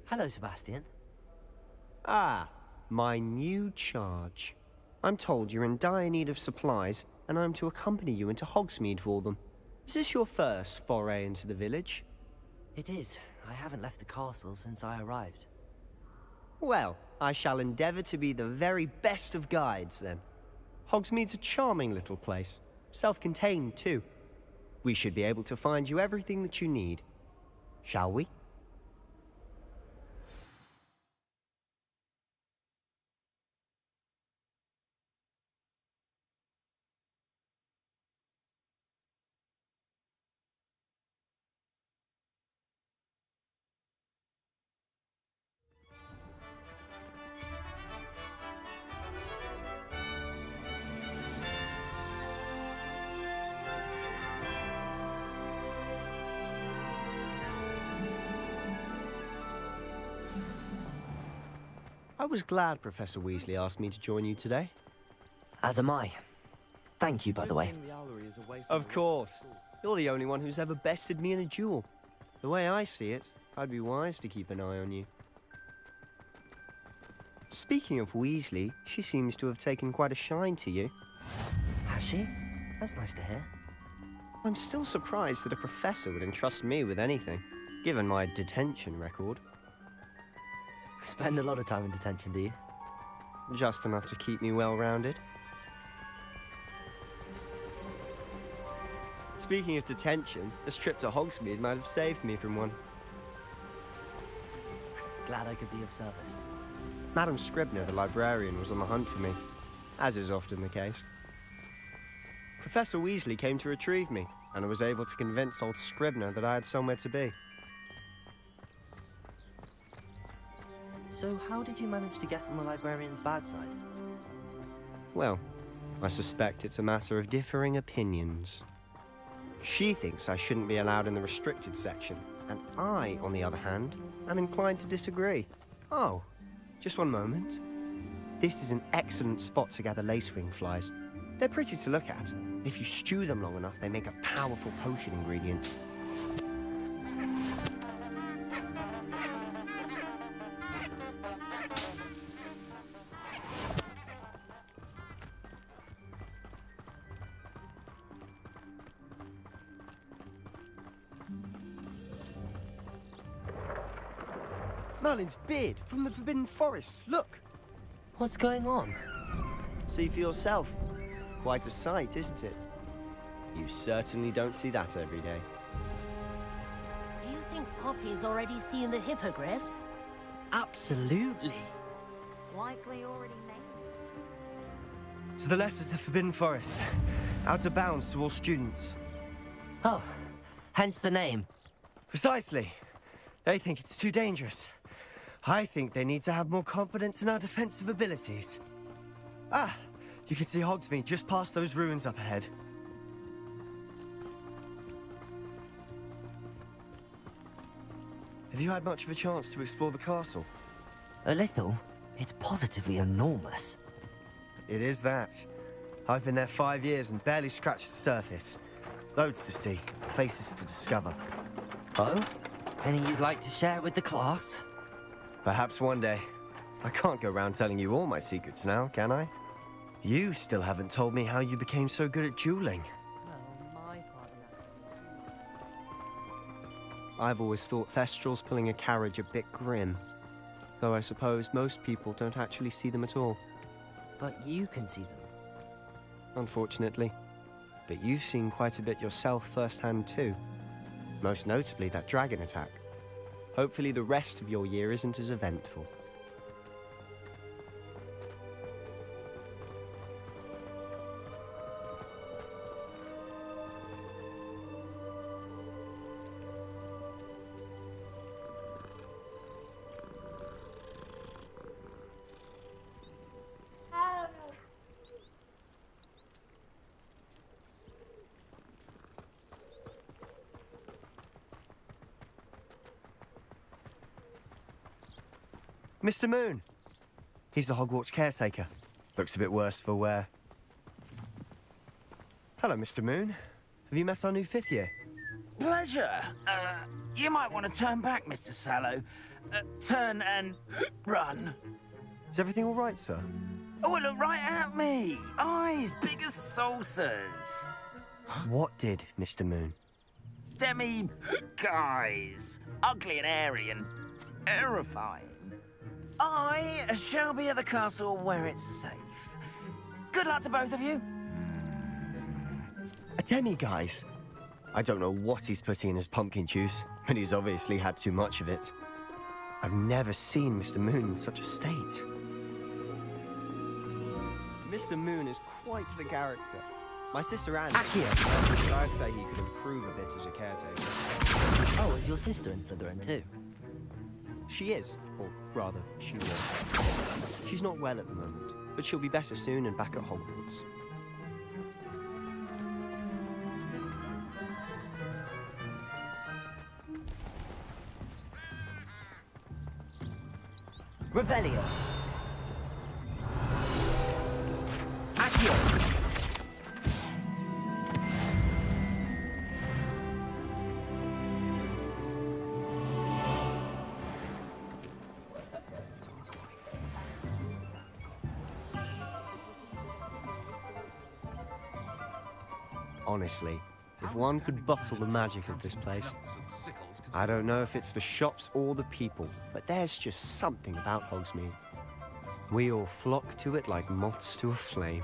Hello, Sebastian. Ah, my new charge. I'm told you're in dire need of supplies, and I'm to accompany you into Hogsmeade for them. Is this your first foray into the village? It is. I haven't left the castle since I arrived. Well, I shall endeavor to be the very best of guides, then. Hogsmeade's a charming little place. Self-contained, too. We should be able to find you everything that you need. Shall we? was glad Professor Weasley asked me to join you today. As am I. Thank you, by the way. Of course. You're the only one who's ever bested me in a duel. The way I see it, I'd be wise to keep an eye on you. Speaking of Weasley, she seems to have taken quite a shine to you. Has she? That's nice to hear. I'm still surprised that a professor would entrust me with anything, given my detention record. Spend a lot of time in detention, do you? Just enough to keep me well-rounded. Speaking of detention, this trip to Hogsmeade might have saved me from one. Glad I could be of service. Madam Scribner, the librarian, was on the hunt for me, as is often the case. Professor Weasley came to retrieve me, and I was able to convince old Scribner that I had somewhere to be. So how did you manage to get on the librarian's bad side? Well, I suspect it's a matter of differing opinions. She thinks I shouldn't be allowed in the restricted section, and I, on the other hand, am inclined to disagree. Oh, just one moment. This is an excellent spot to gather lacewing flies. They're pretty to look at. If you stew them long enough, they make a powerful potion ingredient. Merlin's beard from the Forbidden Forest. Look! What's going on? See for yourself. Quite a sight, isn't it? You certainly don't see that every day. Do you think Poppy's already seen the hippogriffs? Absolutely. Likely already named. To the left is the Forbidden Forest. Out of bounds to all students. Oh, hence the name. Precisely. They think it's too dangerous. I think they need to have more confidence in our defensive abilities. Ah, you can see Hogsmeade just past those ruins up ahead. Have you had much of a chance to explore the castle? A little. It's positively enormous. It is that. I've been there 5 years and barely scratched the surface. Loads to see, places to discover. Oh? Any you'd like to share with the class? Perhaps one day. I can't go around telling you all my secrets now, can I? You still haven't told me how you became so good at dueling. Well, my part in that. I've always thought Thestrals pulling a carriage a bit grim. Though I suppose most people don't actually see them at all. But you can see them. Unfortunately. But you've seen quite a bit yourself firsthand too. Most notably that dragon attack. Hopefully the rest of your year isn't as eventful. Mr. Moon! He's the Hogwarts caretaker. Looks a bit worse for wear. Hello, Mr. Moon. Have you met our new 5th year? Pleasure. You might want to turn back, Mr. Sallow. Turn and run. Is everything all right, sir? Oh, look right at me. Eyes big as saucers. What did, Mr. Moon? Guys. Ugly and airy and terrifying. I shall be at the castle where it's safe. Good luck to both of you. A demi-guise? I don't know what he's putting in his pumpkin juice, but he's obviously had too much of it. I've never seen Mr. Moon in such a state. Mr. Moon is quite the character. My sister Anne, but I'd say he could improve a bit as a caretaker. Oh, is your sister in Slytherin too? She is, or rather, she was. She's not well at the moment, but she'll be better soon and back at Hogwarts. Revelio. Honestly, if one could bottle the magic of this place. I don't know if it's the shops or the people, but there's just something about Hogsmeade. We all flock to it like moths to a flame.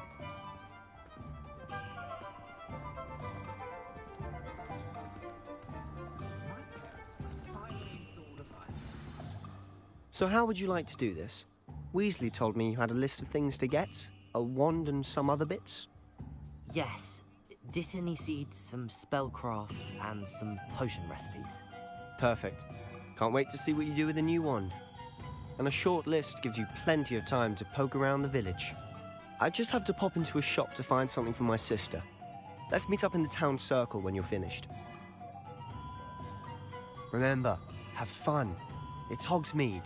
So how would you like to do this? Weasley told me you had a list of things to get, a wand and some other bits. Yes. Dittany seeds, some spellcrafts, and some potion recipes. Perfect. Can't wait to see what you do with the new wand. And a short list gives you plenty of time to poke around the village. I just have to pop into a shop to find something for my sister. Let's meet up in the town circle when you're finished. Remember, have fun. It's Hogsmeade.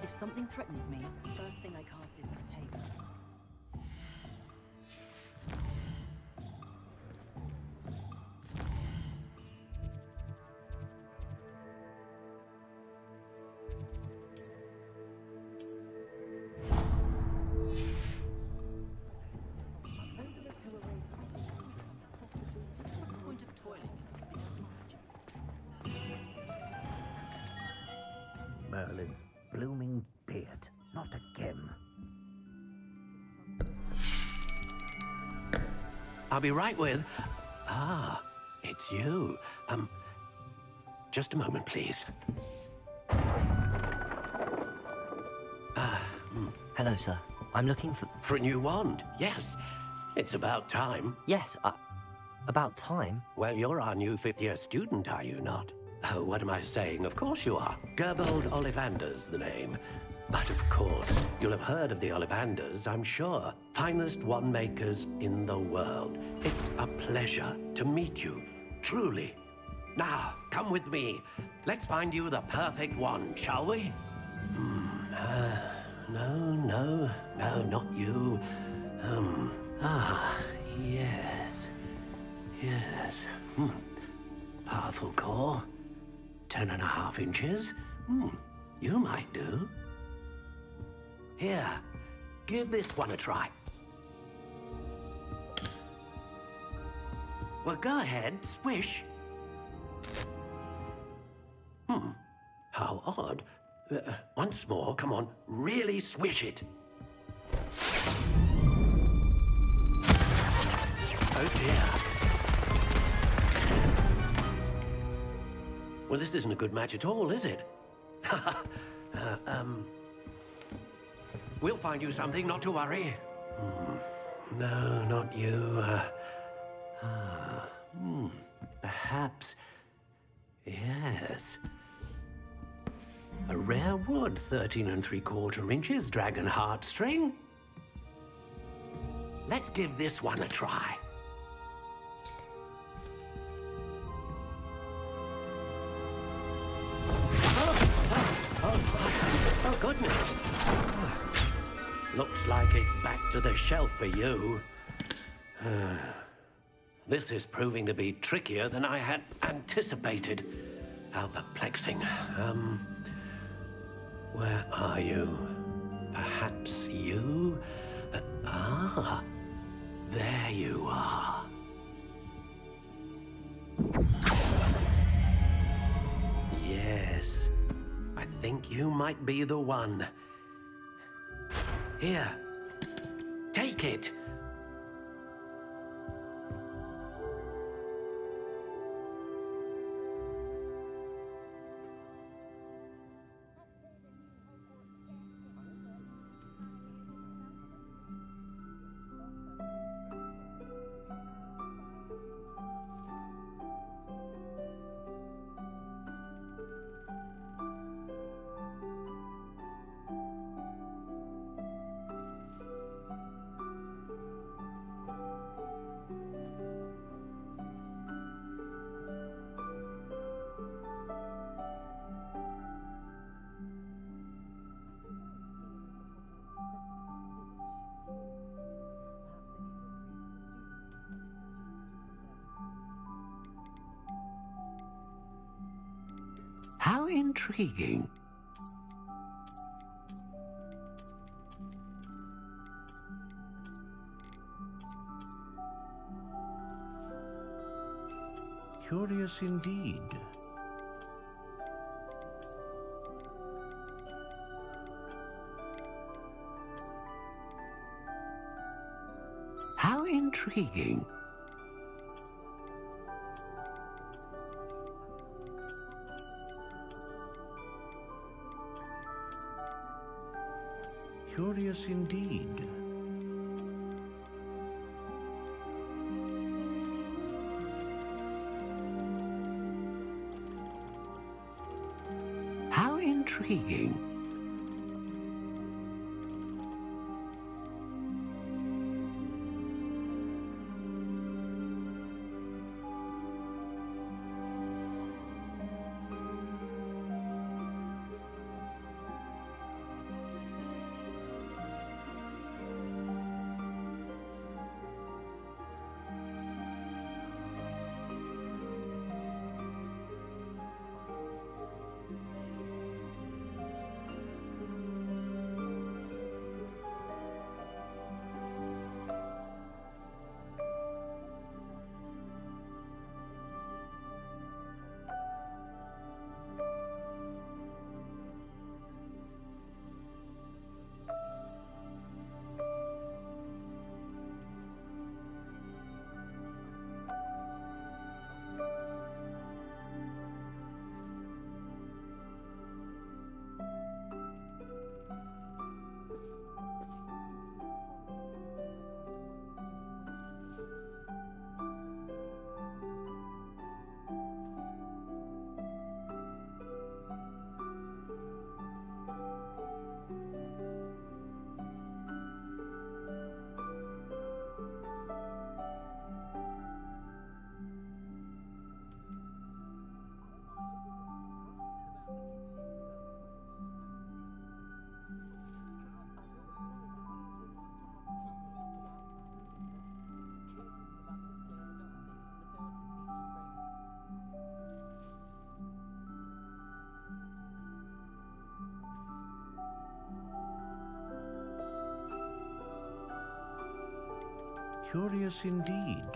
If something threatens me, the first thing I cast is Contain. Merlin's blooming beard. Not again. I'll be right with... Ah, it's you. Just a moment, please. Hello, sir. I'm looking for... For a new wand, yes. It's about time. Yes, about time? Well, you're our new fifth-year student, are you not? Oh, what am I saying? Of course you are. Gerbold Ollivander's the name. But of course, you'll have heard of the Ollivanders, I'm sure. Finest wand makers in the world. It's a pleasure to meet you, truly. Now, come with me. Let's find you the perfect wand, shall we? No, not you. Yes. Powerful core. 10.5 inches. You might do. Here, give this one a try. Well, go ahead, swish. How odd. Once more, come on, really swish it. Oh dear. Well, this isn't a good match at all, is it? We'll find you something, not to worry. No, not you. Perhaps... Yes. A rare wood, 13 3/4 inches, dragon heartstring. Let's give this one a try. Oh, goodness. Looks like it's back to the shelf for you. This is proving to be trickier than I had anticipated. How perplexing. Where are you? Perhaps you? There you are. Yes, I think you might be the one. Here, take it. How intriguing. Curious indeed. How intriguing. Curious indeed. How intriguing. Curious indeed.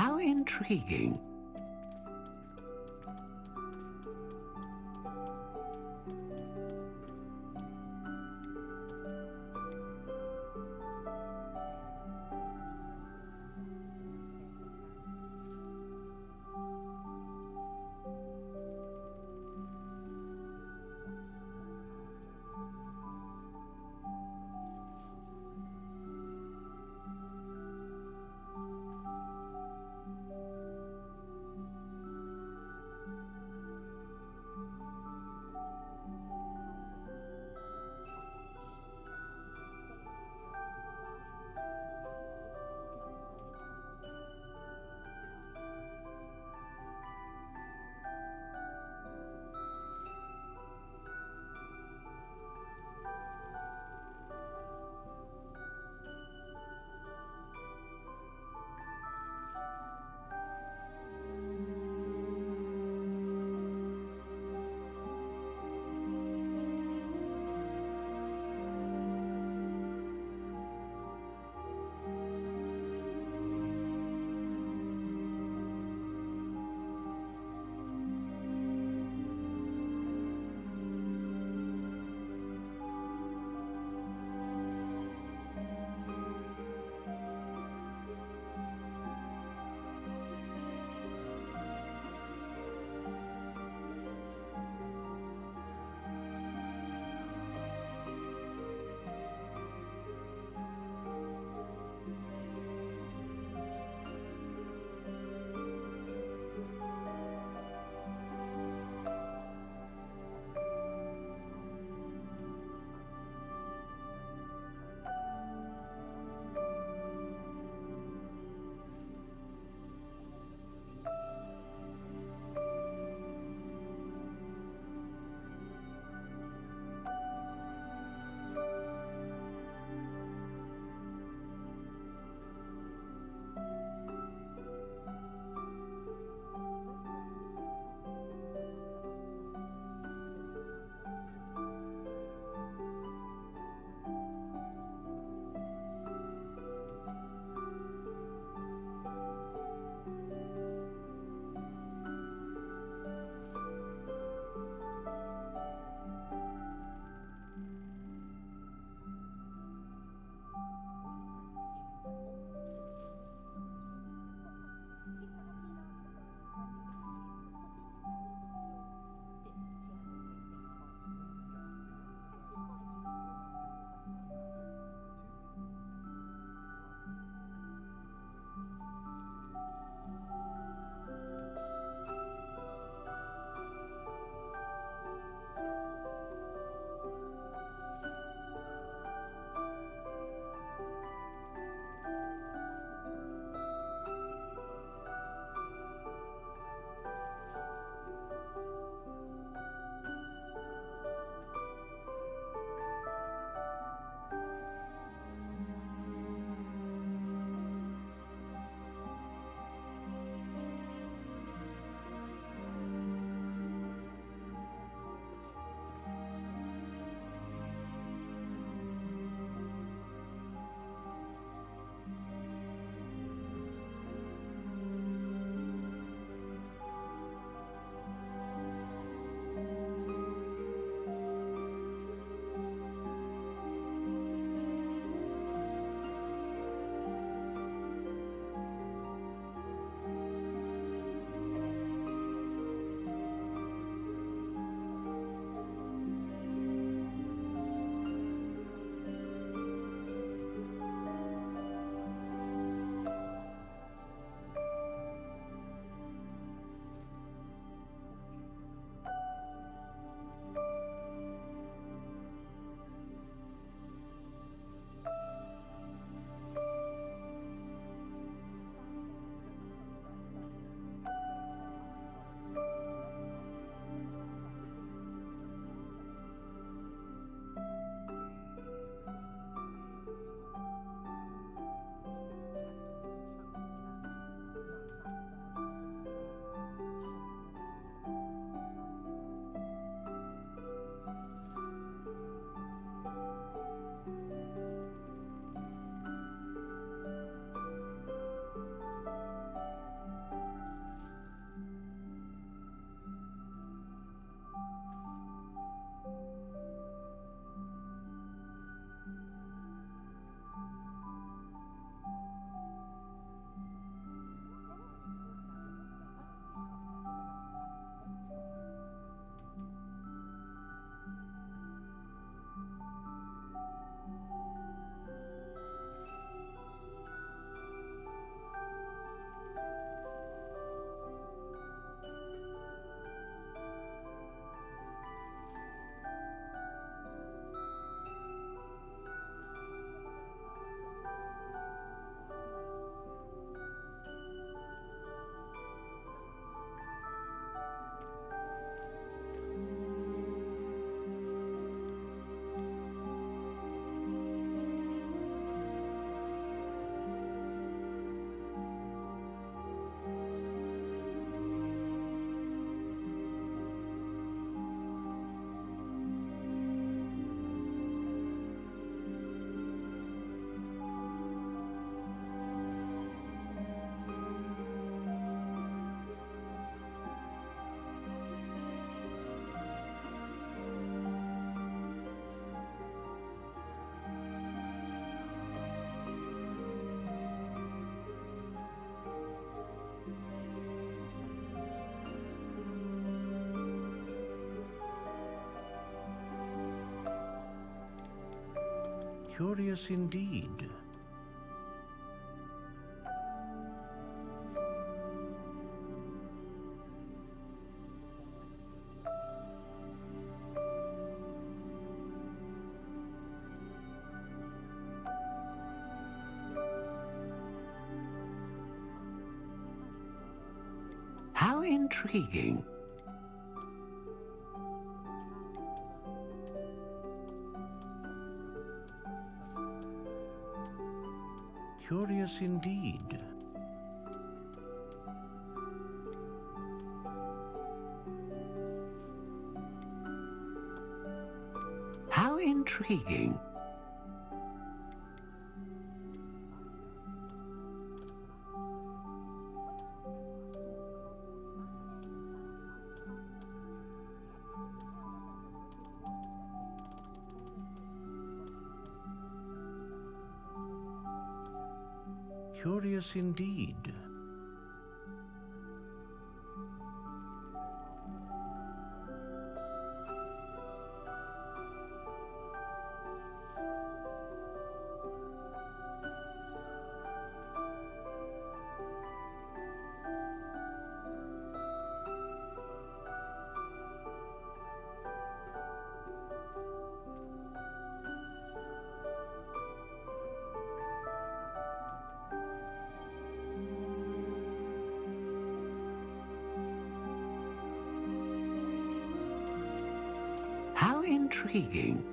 How intriguing. Curious indeed. How intriguing. Curious indeed. How intriguing. Curious indeed. How intriguing.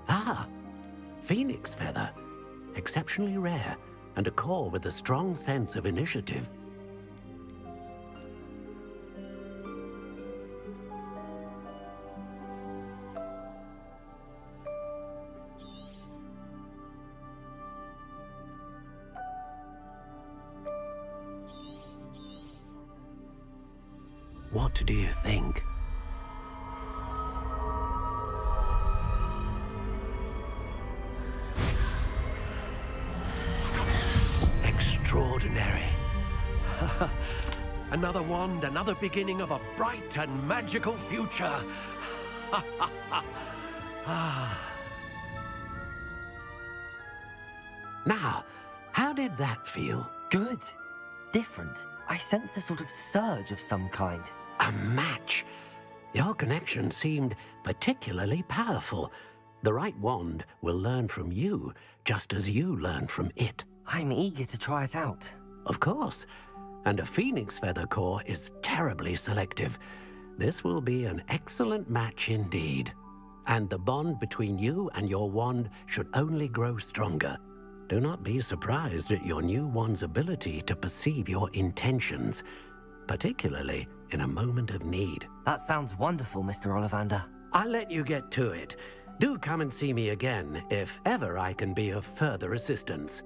Ah, Phoenix Feather. Exceptionally rare, and a core with a strong sense of initiative. What do you think? Extraordinary. Another wand, another beginning of a bright and magical future. Now, how did that feel? Good. Different. I sensed a sort of surge of some kind. A match. Your connection seemed particularly powerful. The right wand will learn from you, just as you learn from it. I'm eager to try it out. Of course. And a Phoenix Feather core is terribly selective. This will be an excellent match indeed. And the bond between you and your wand should only grow stronger. Do not be surprised at your new wand's ability to perceive your intentions, particularly in a moment of need. That sounds wonderful, Mr. Ollivander. I'll let you get to it. Do come and see me again if ever I can be of further assistance.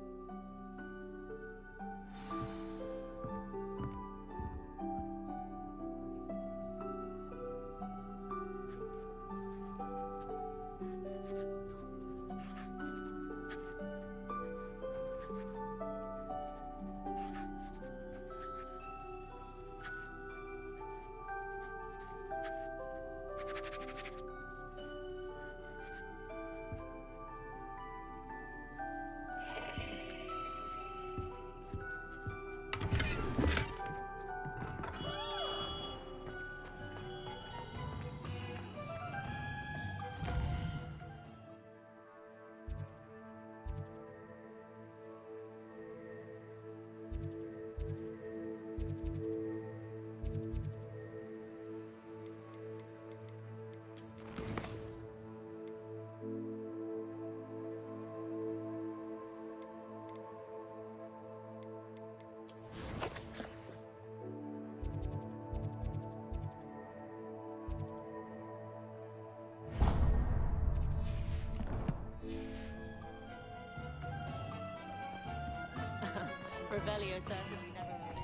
Revelio certainly never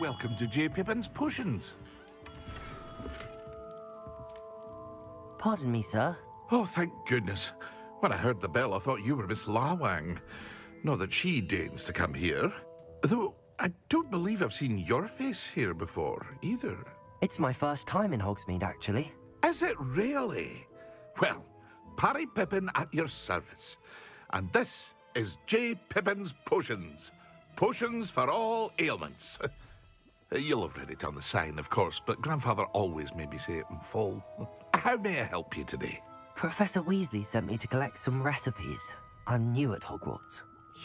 welcome to J. Pippin's Potions. Pardon me, sir. Oh, thank goodness. When I heard the bell, I thought you were Miss Lawang. Not that she deigns to come here. Though, I don't believe I've seen your face here before, either. It's my first time in Hogsmeade, actually. Is it really? Well, Parry Pippin at your service. And this is J. Pippin's Potions. Potions for all ailments. You'll have read it on the sign, of course, but Grandfather always made me say it in full. How may I help you today? Professor Weasley sent me to collect some recipes. I'm new at Hogwarts.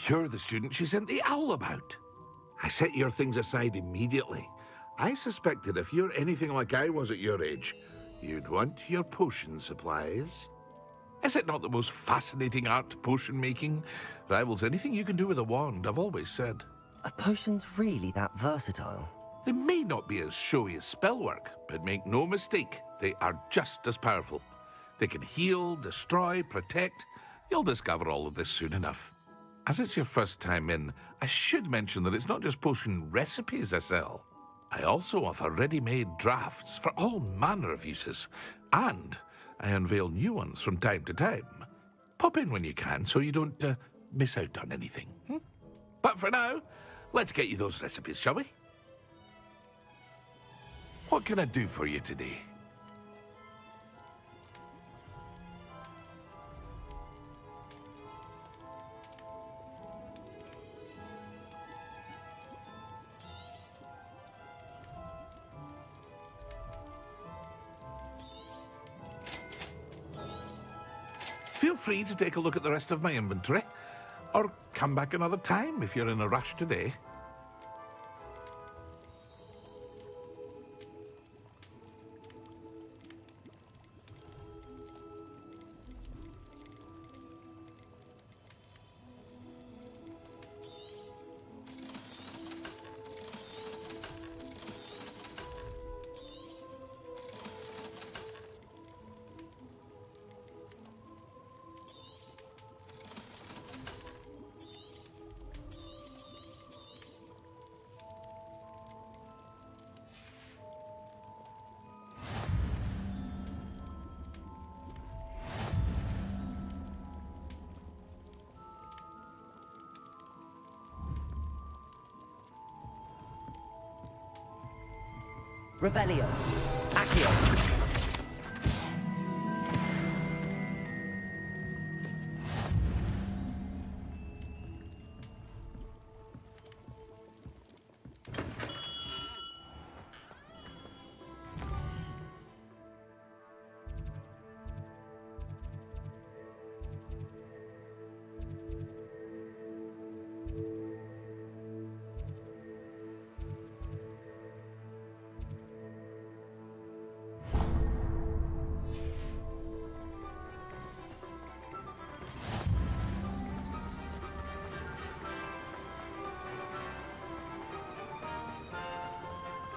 You're the student she sent the owl about. I set your things aside immediately. I suspected if you're anything like I was at your age, you'd want your potion supplies. Is it not the most fascinating art, potion making? Rivals anything you can do with a wand, I've always said. Are potions really that versatile? They may not be as showy as spellwork, but make no mistake, they are just as powerful. They can heal, destroy, protect. You'll discover all of this soon enough. As it's your first time in, I should mention that it's not just potion recipes I sell. I also offer ready-made drafts for all manner of uses, and I unveil new ones from time to time. Pop in when you can so you don't miss out on anything. But for now, let's get you those recipes, shall we? What can I do for you today? Feel free to take a look at the rest of my inventory, or come back another time if you're in a rush today. Revelio. Accio.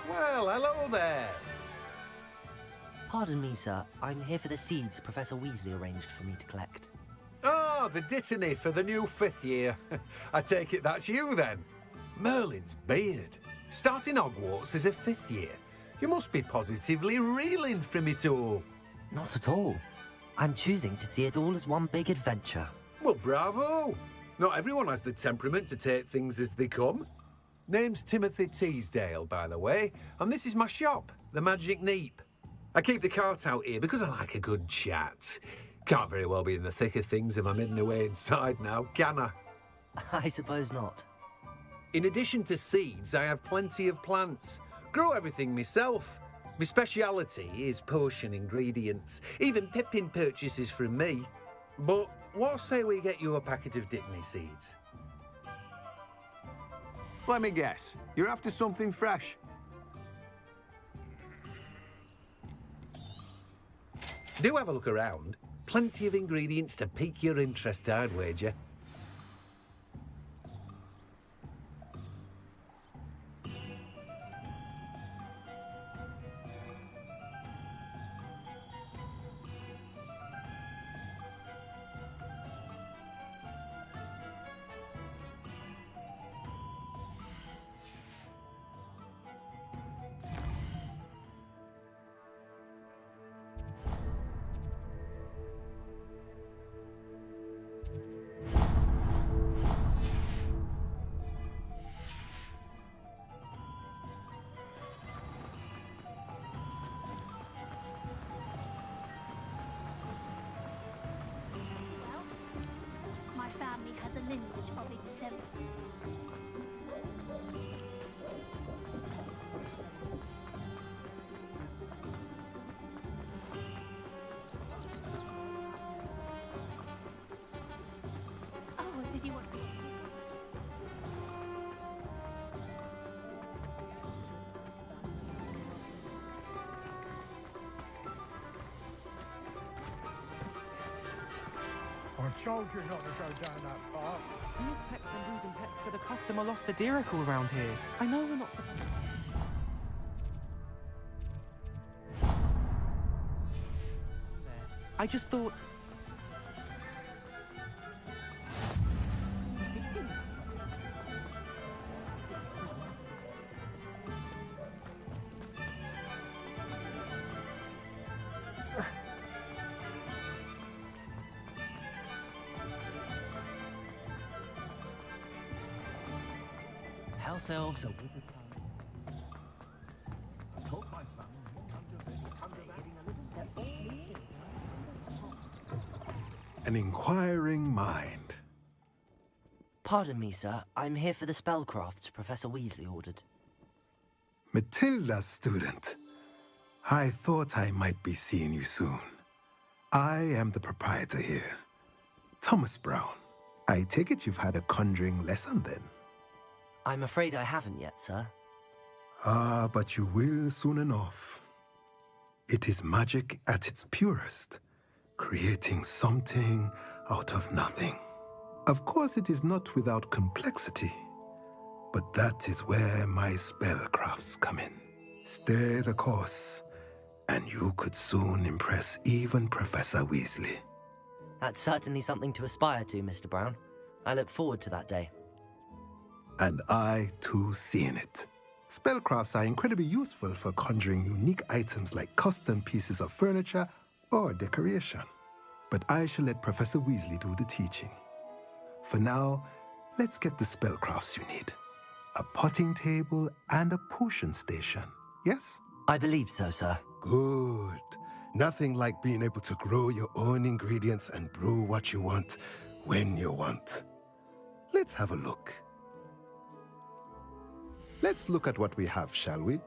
Well, hello there. Pardon me, sir. I'm here for the seeds Professor Weasley arranged for me to collect. Oh, the dittany for the new 5th year. I take it that's you, then. Merlin's beard. Starting Hogwarts as a 5th year. You must be positively reeling from it all. Not at all. I'm choosing to see it all as one big adventure. Well, bravo. Not everyone has the temperament to take things as they come. Name's Timothy Teasdale, by the way, and this is my shop, the Magic Neep. I keep the cart out here because I like a good chat. Can't very well be in the thick of things if I'm hidden away inside now, can I? I suppose not. In addition to seeds, I have plenty of plants. Grow everything myself. My speciality is potion ingredients. Even Pippin purchases from me. But what say we get you a packet of Dittany seeds? Let me guess. You're after something fresh. Do have a look around. Plenty of ingredients to pique your interest, I'd wager. I told you not to go down that path. These pets are losing pets for the customer lost a Diracle around here. I know we're not supposed I just thought... House elves are... An inquiring mind. Pardon me, sir. I'm here for the spellcrafts Professor Weasley ordered. Matilda, student. I thought I might be seeing you soon. I am the proprietor here, Thomas Brown. I take it you've had a conjuring lesson then? I'm afraid I haven't yet, sir. Ah, but you will soon enough. It is magic at its purest, creating something out of nothing. Of course, it is not without complexity, but that is where my spellcrafts come in. Stay the course, and you could soon impress even Professor Weasley. That's certainly something to aspire to, Mr. Brown. I look forward to that day. And I, too, see in it. Spellcrafts are incredibly useful for conjuring unique items like custom pieces of furniture or decoration. But I shall let Professor Weasley do the teaching. For now, let's get the spellcrafts you need. A potting table and a potion station, yes? I believe so, sir. Good. Nothing like being able to grow your own ingredients and brew what you want, when you want. Let's have a look. Let's look at what we have, shall we?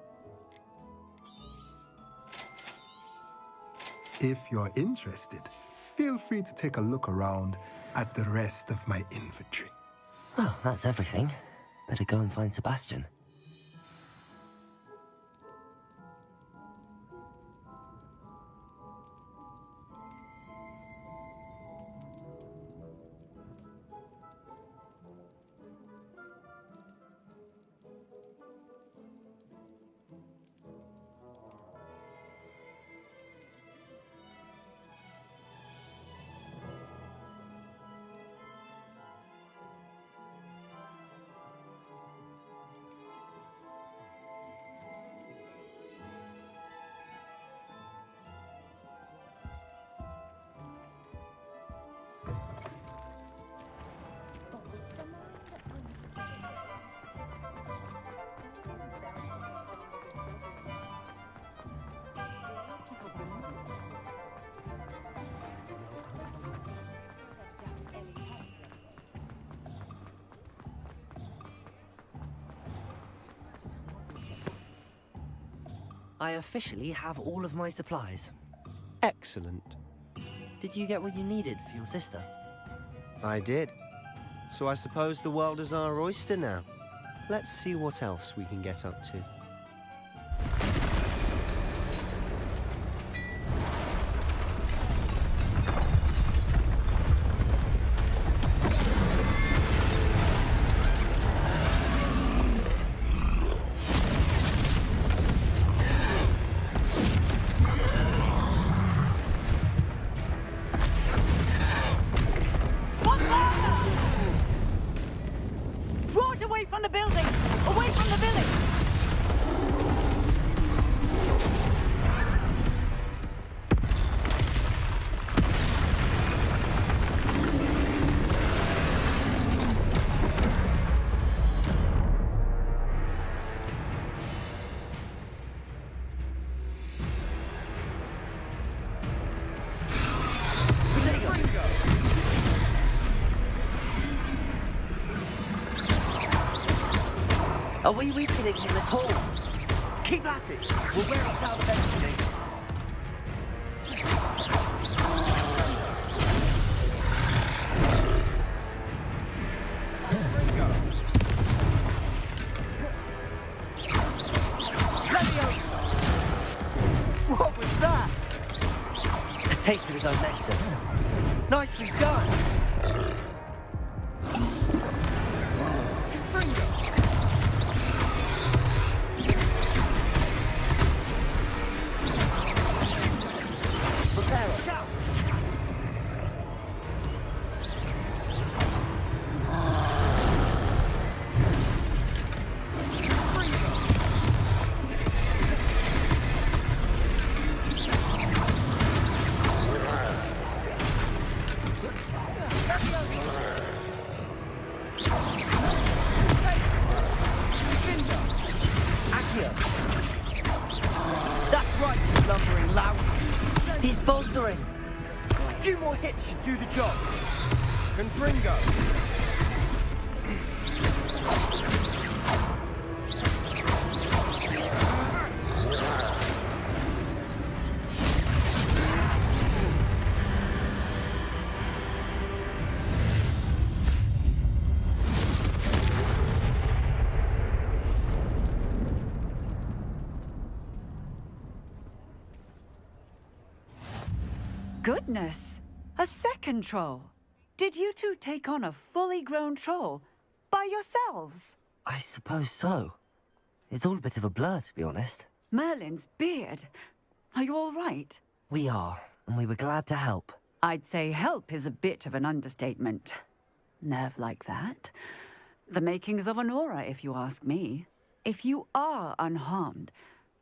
If you're interested, feel free to take a look around at the rest of my inventory. Well, that's everything. Better go and find Sebastian. I officially have all of my supplies. Excellent. Did you get what you needed for your sister? I did. So I suppose the world is our oyster now. Let's see what else we can get up to. Draw it away from the building! Away from the village! Are we weakening him at all? Keep at it! We'll wear it down eventually. What was that? A taste of his own medicine. Nicely done! That's right, you lumbering lout. He's faltering. A few more hits should do the job. Confringo. Goodness! A second troll! Did you two take on a fully grown troll by yourselves? I suppose so. It's all a bit of a blur, to be honest. Merlin's beard. Are you all right? We are, and we were glad to help. I'd say help is a bit of an understatement. Nerve like that. The makings of an aura, if you ask me. If you are unharmed,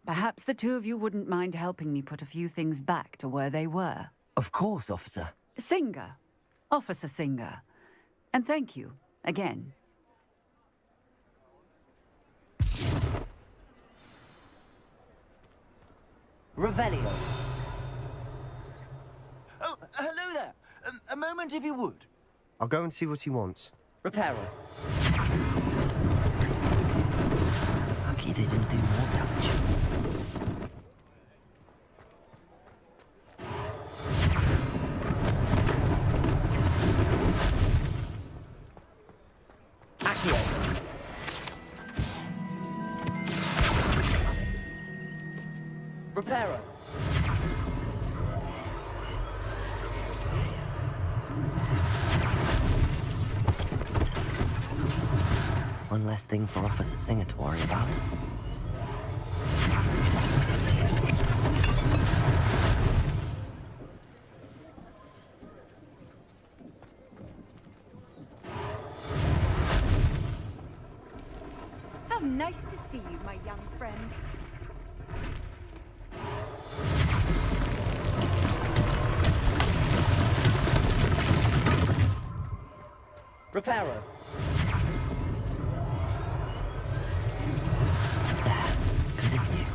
perhaps the two of you wouldn't mind helping me put a few things back to where they were. Of course, officer. Singer. Officer Singer. And thank you, again. Revelio. Oh, hello there. A moment if you would. I'll go and see what he wants. Reparo. Lucky they didn't do more damage. Reparo. One less thing for Officer Singer to worry about. How nice to see you, my young friend. Reparo. Good as new.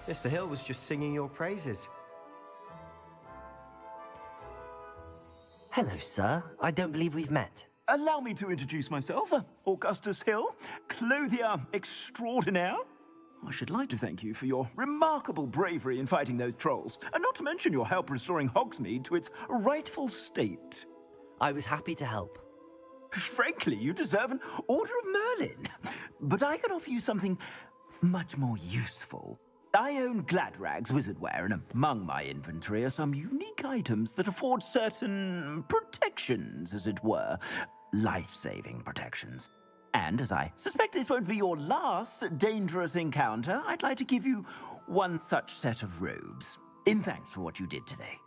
Mr. Hill was just singing your praises. Hello, sir. I don't believe we've met. Allow me to introduce myself, Augustus Hill, clothier extraordinaire. I should like to thank you for your remarkable bravery in fighting those trolls, and not to mention your help restoring Hogsmeade to its rightful state. I was happy to help. Frankly, you deserve an Order of Merlin. But I can offer you something much more useful. I own Gladrag's wizardware, and among my inventory are some unique items that afford certain protections, as it were. life-saving protections. And as I suspect this won't be your last dangerous encounter, I'd like to give you one such set of robes, in thanks for what you did today.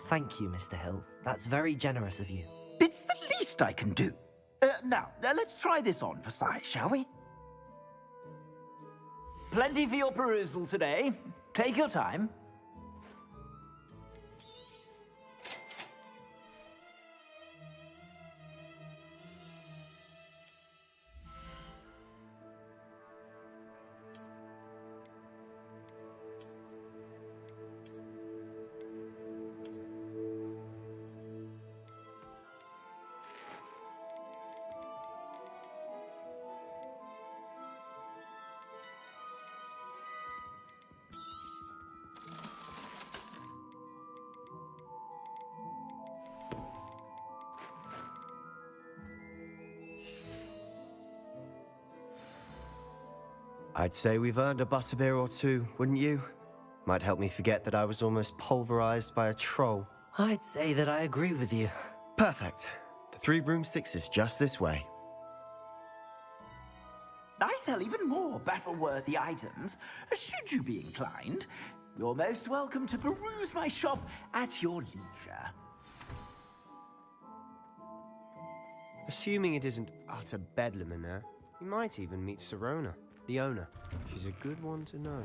Thank you, Mr. Hill. That's very generous of you. It's the least I can do. Now, let's try this on for size, shall we? Plenty for your perusal today. Take your time. I'd say we've earned a butterbeer or two, wouldn't you? Might help me forget that I was almost pulverized by a troll. I'd say that I agree with you. Perfect. The Three Broomsticks is just this way. I sell even more battle-worthy items. Should you be inclined, you're most welcome to peruse my shop at your leisure. Assuming it isn't utter bedlam in there, you might even meet Sirona, the owner. She's a good one to know.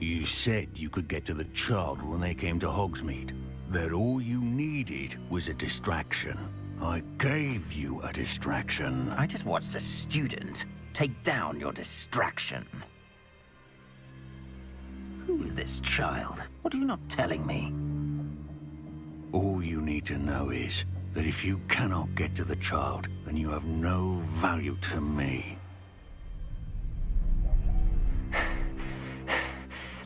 You said you could get to the child when they came to Hogsmeade. That all you needed was a distraction. I gave you a distraction. I just watched a student take down your distraction. Who's this child? What are you not telling me? All you need to know is that if you cannot get to the child, then you have no value to me.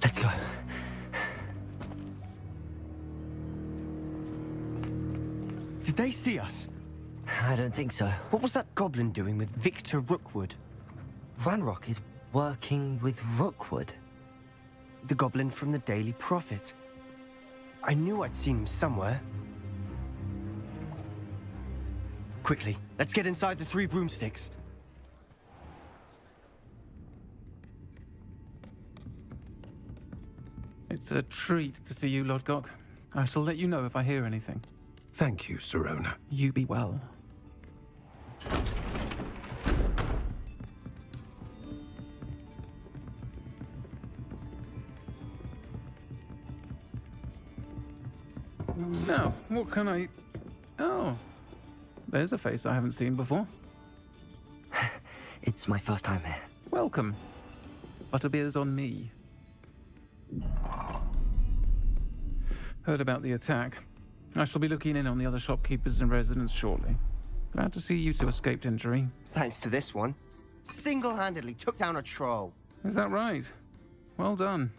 Let's go. Did they see us? I don't think so. What was that goblin doing with Victor Rookwood? Ranrock is working with Rookwood. The goblin from the Daily Prophet. I knew I'd seen him somewhere. Quickly, let's get inside the Three Broomsticks. It's a treat to see you, Lodgok. I shall let you know if I hear anything. Thank you, Sirona. You be well. Now, what can I... Oh, there's a face I haven't seen before. It's my first time here. Welcome. Butterbeer's on me. Heard about the attack. I shall be looking in on the other shopkeepers and residents shortly. Glad to see you two escaped injury. Thanks to this one. Single-handedly took down a troll. Is that right? Well done.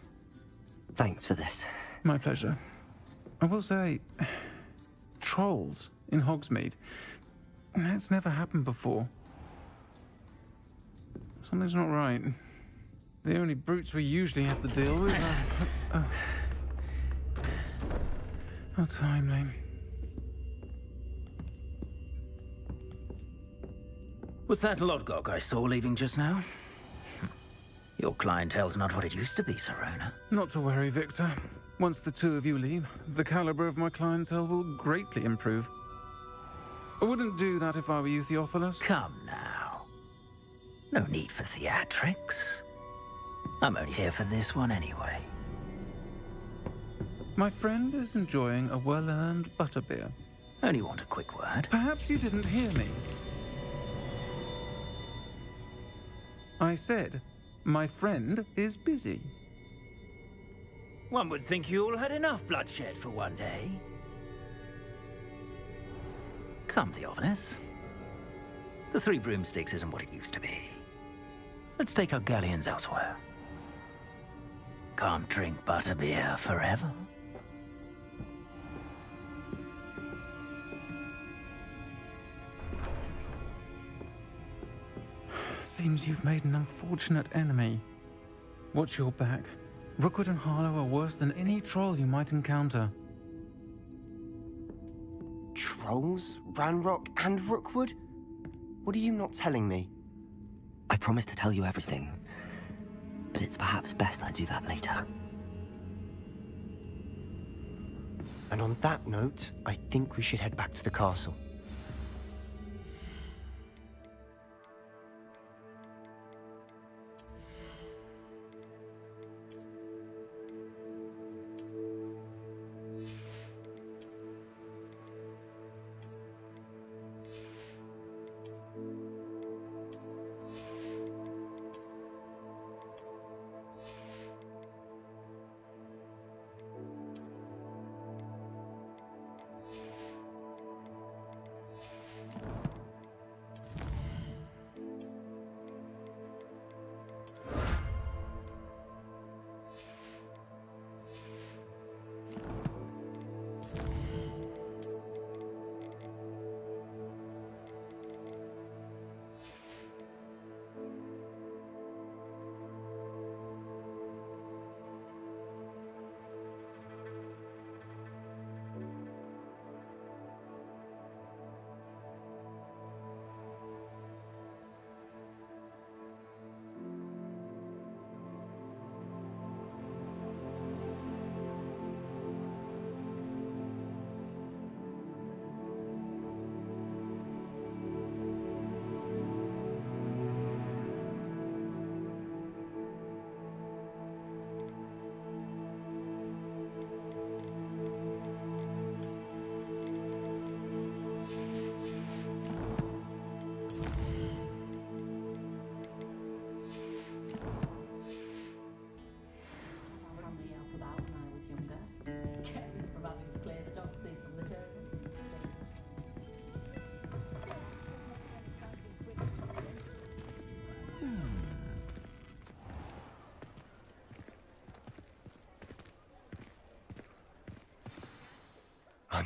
Thanks for this. My pleasure. I will say, trolls in Hogsmeade. That's never happened before. Something's not right. The only brutes we usually have to deal with are... How timely. Was that Lodgok I saw leaving just now? Your clientele's not what it used to be, Sirona. Not to worry, Victor. Once the two of you leave, the caliber of my clientele will greatly improve. I wouldn't do that if I were you, Theophilus. Come now. No need for theatrics. I'm only here for this one anyway. My friend is enjoying a well-earned butterbeer. Only want a quick word. Perhaps you didn't hear me. I said, my friend is busy. One would think you all had enough bloodshed for one day. Come, Theophilus. The Three Broomsticks isn't what it used to be. Let's take our galleons elsewhere. Can't drink butterbeer forever. Seems you've made an unfortunate enemy. Watch your back. Rookwood and Harlow are worse than any troll you might encounter. Trolls? Ranrock and Rookwood? What are you not telling me? I promised to tell you everything, but it's perhaps best I do that later. And on that note, I think we should head back to the castle.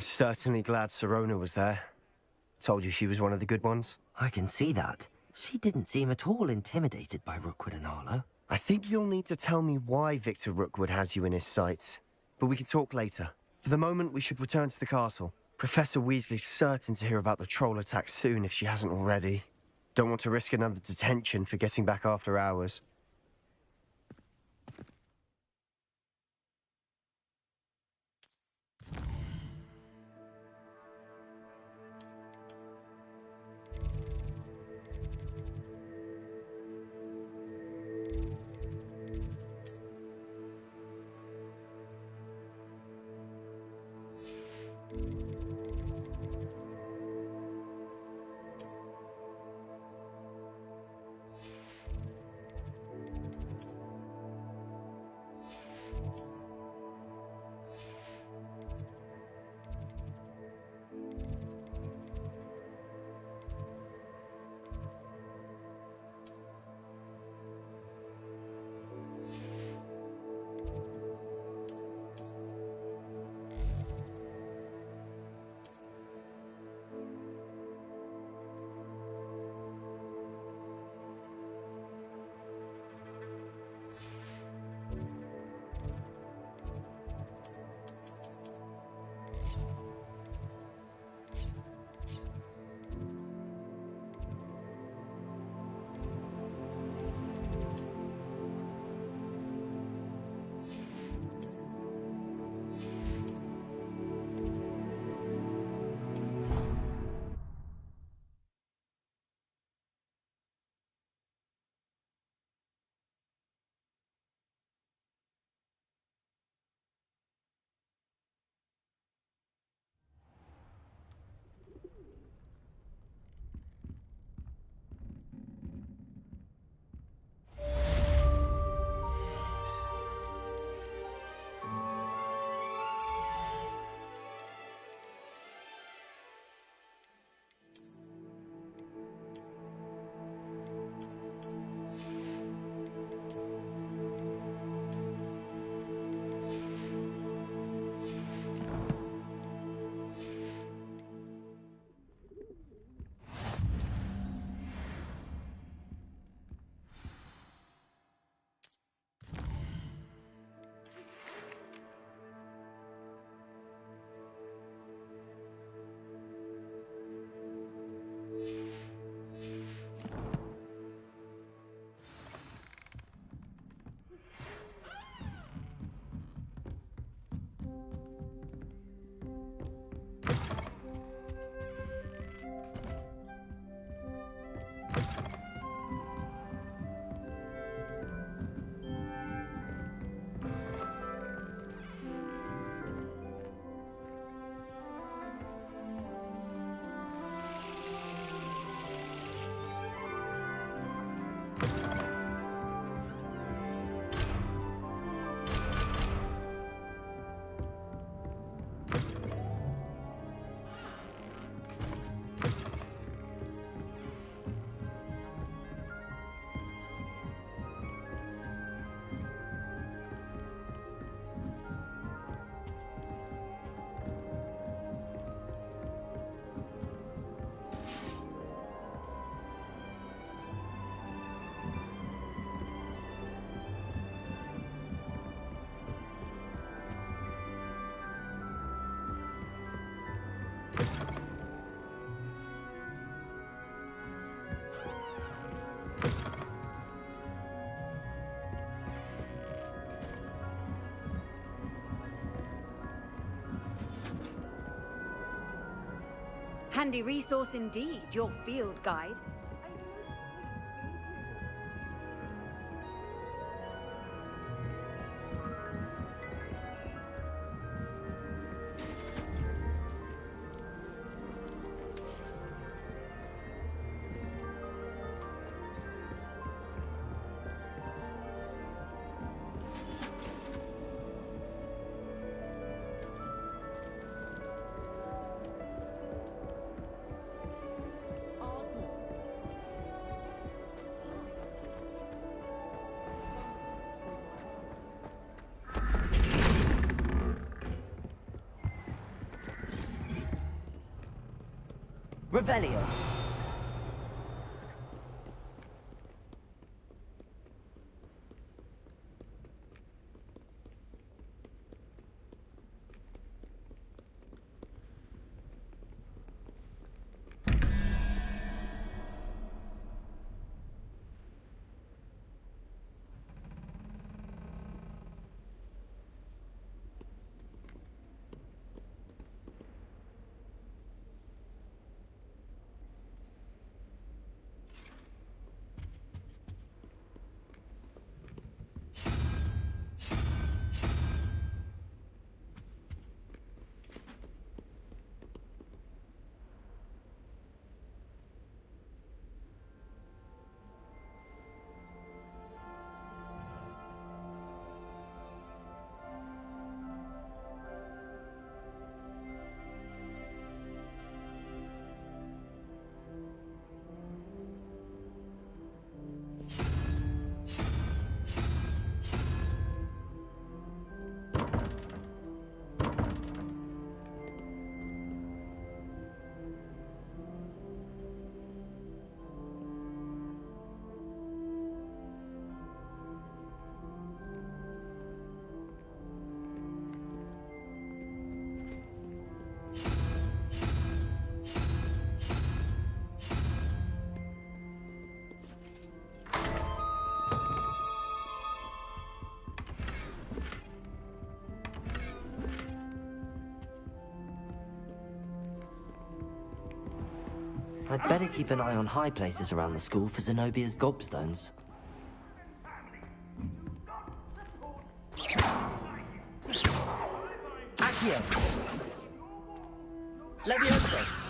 I'm certainly glad Sirona was there. Told you she was one of the good ones. I can see that. She didn't seem at all intimidated by Rookwood and Harlow. I think you'll need to tell me why Victor Rookwood has you in his sights. But we can talk later. For the moment, we should return to the castle. Professor Weasley's certain to hear about the troll attack soon if she hasn't already. Don't want to risk another detention for getting back after hours. Handy resource indeed, your field guide. Revelio. I'd better keep an eye on high places around the school for Zenobia's gobstones. Accio! Levioso!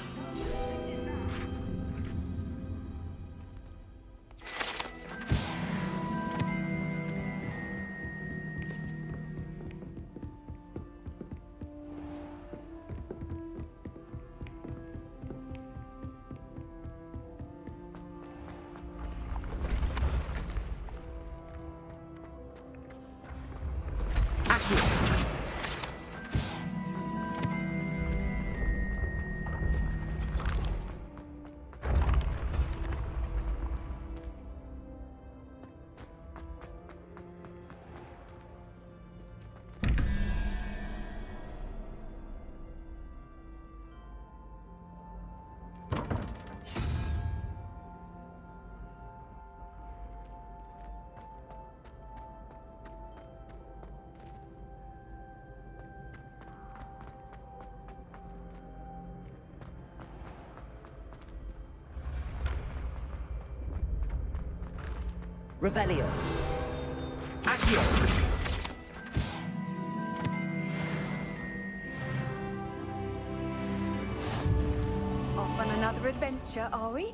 Revelio. Accio! Off on another adventure, are we?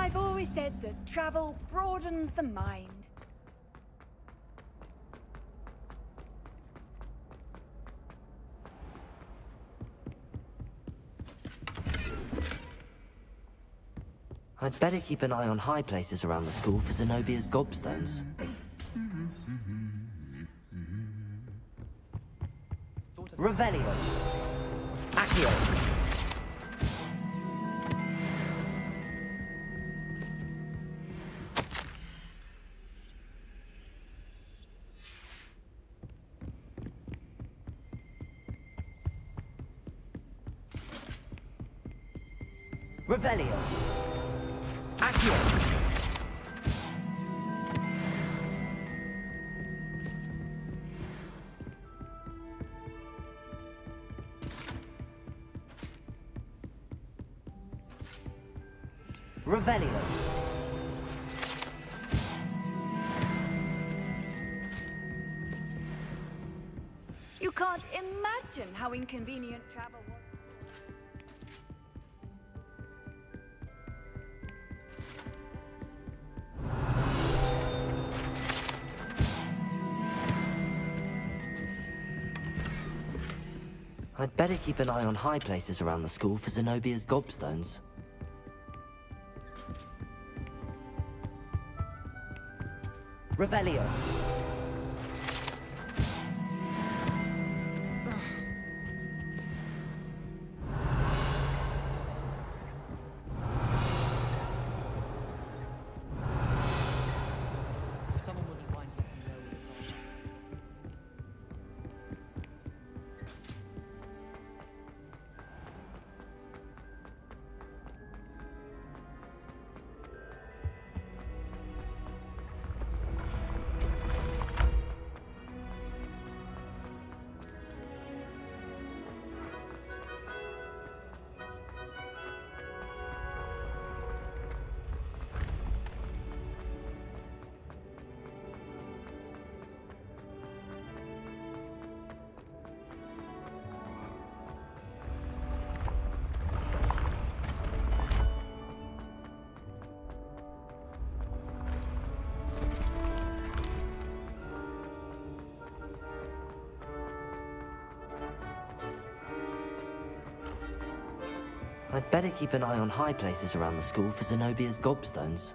I've always said that travel broadens the mind. I'd better keep an eye on high places around the school for Zenobia's gobstones. Revelio. Accio. Revelio. Accio. Revelio. You can't imagine how inconvenient travel was. I'd better keep an eye on high places around the school for Zenobia's gobstones. Revelio. Someone wouldn't mind letting me know. I'd better keep an eye on high places around the school for Zenobia's gobstones.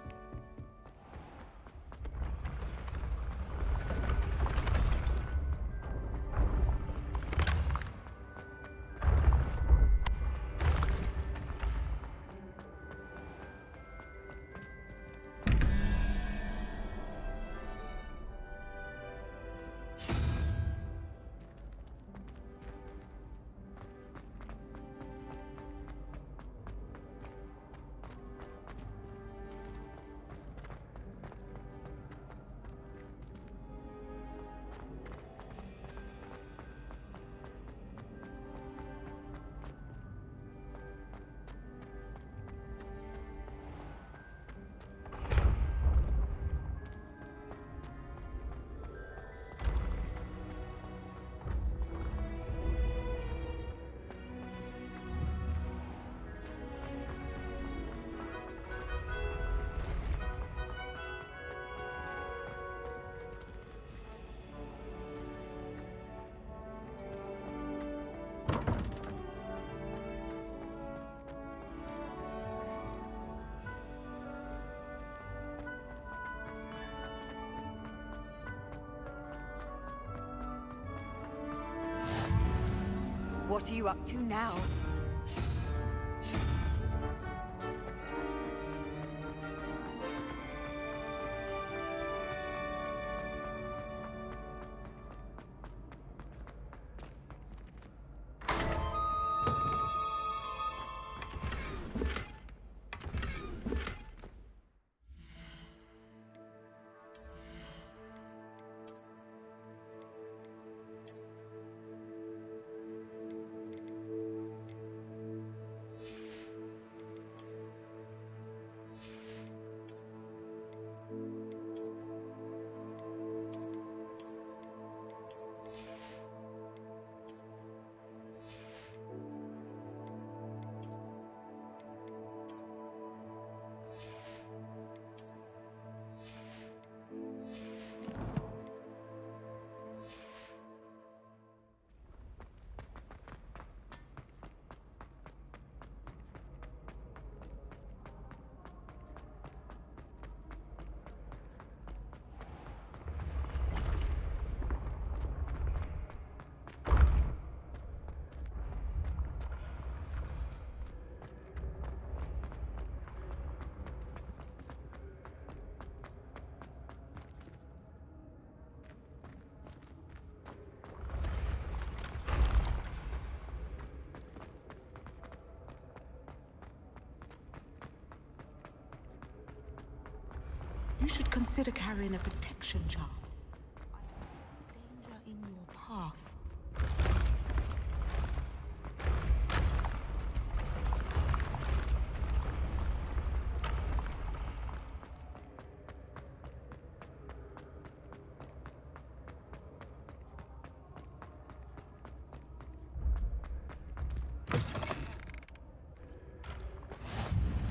What are you up to now? You should consider carrying a protection charm. I see danger in your path.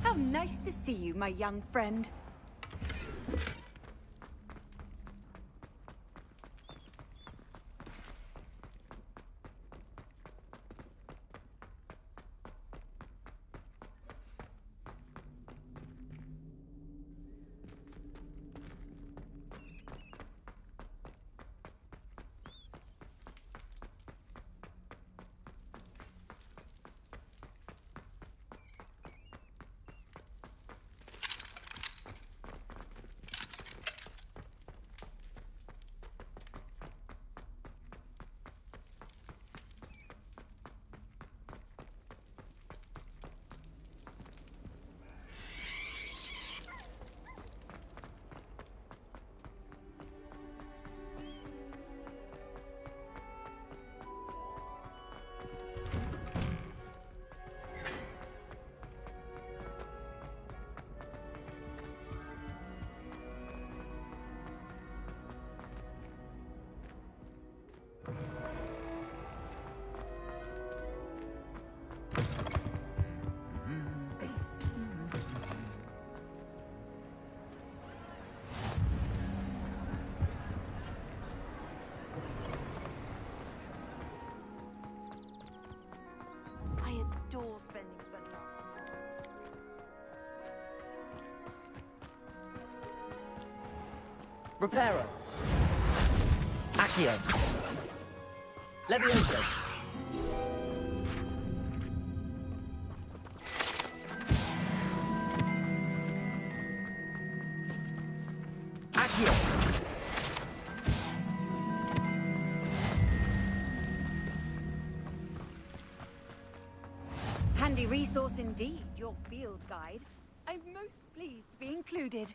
How nice to see you, my young friend. I adore spending Sunday afternoons. Reparo. Accio. Levioso. Accio. Handy resource indeed, your field guide. I'm most pleased to be included.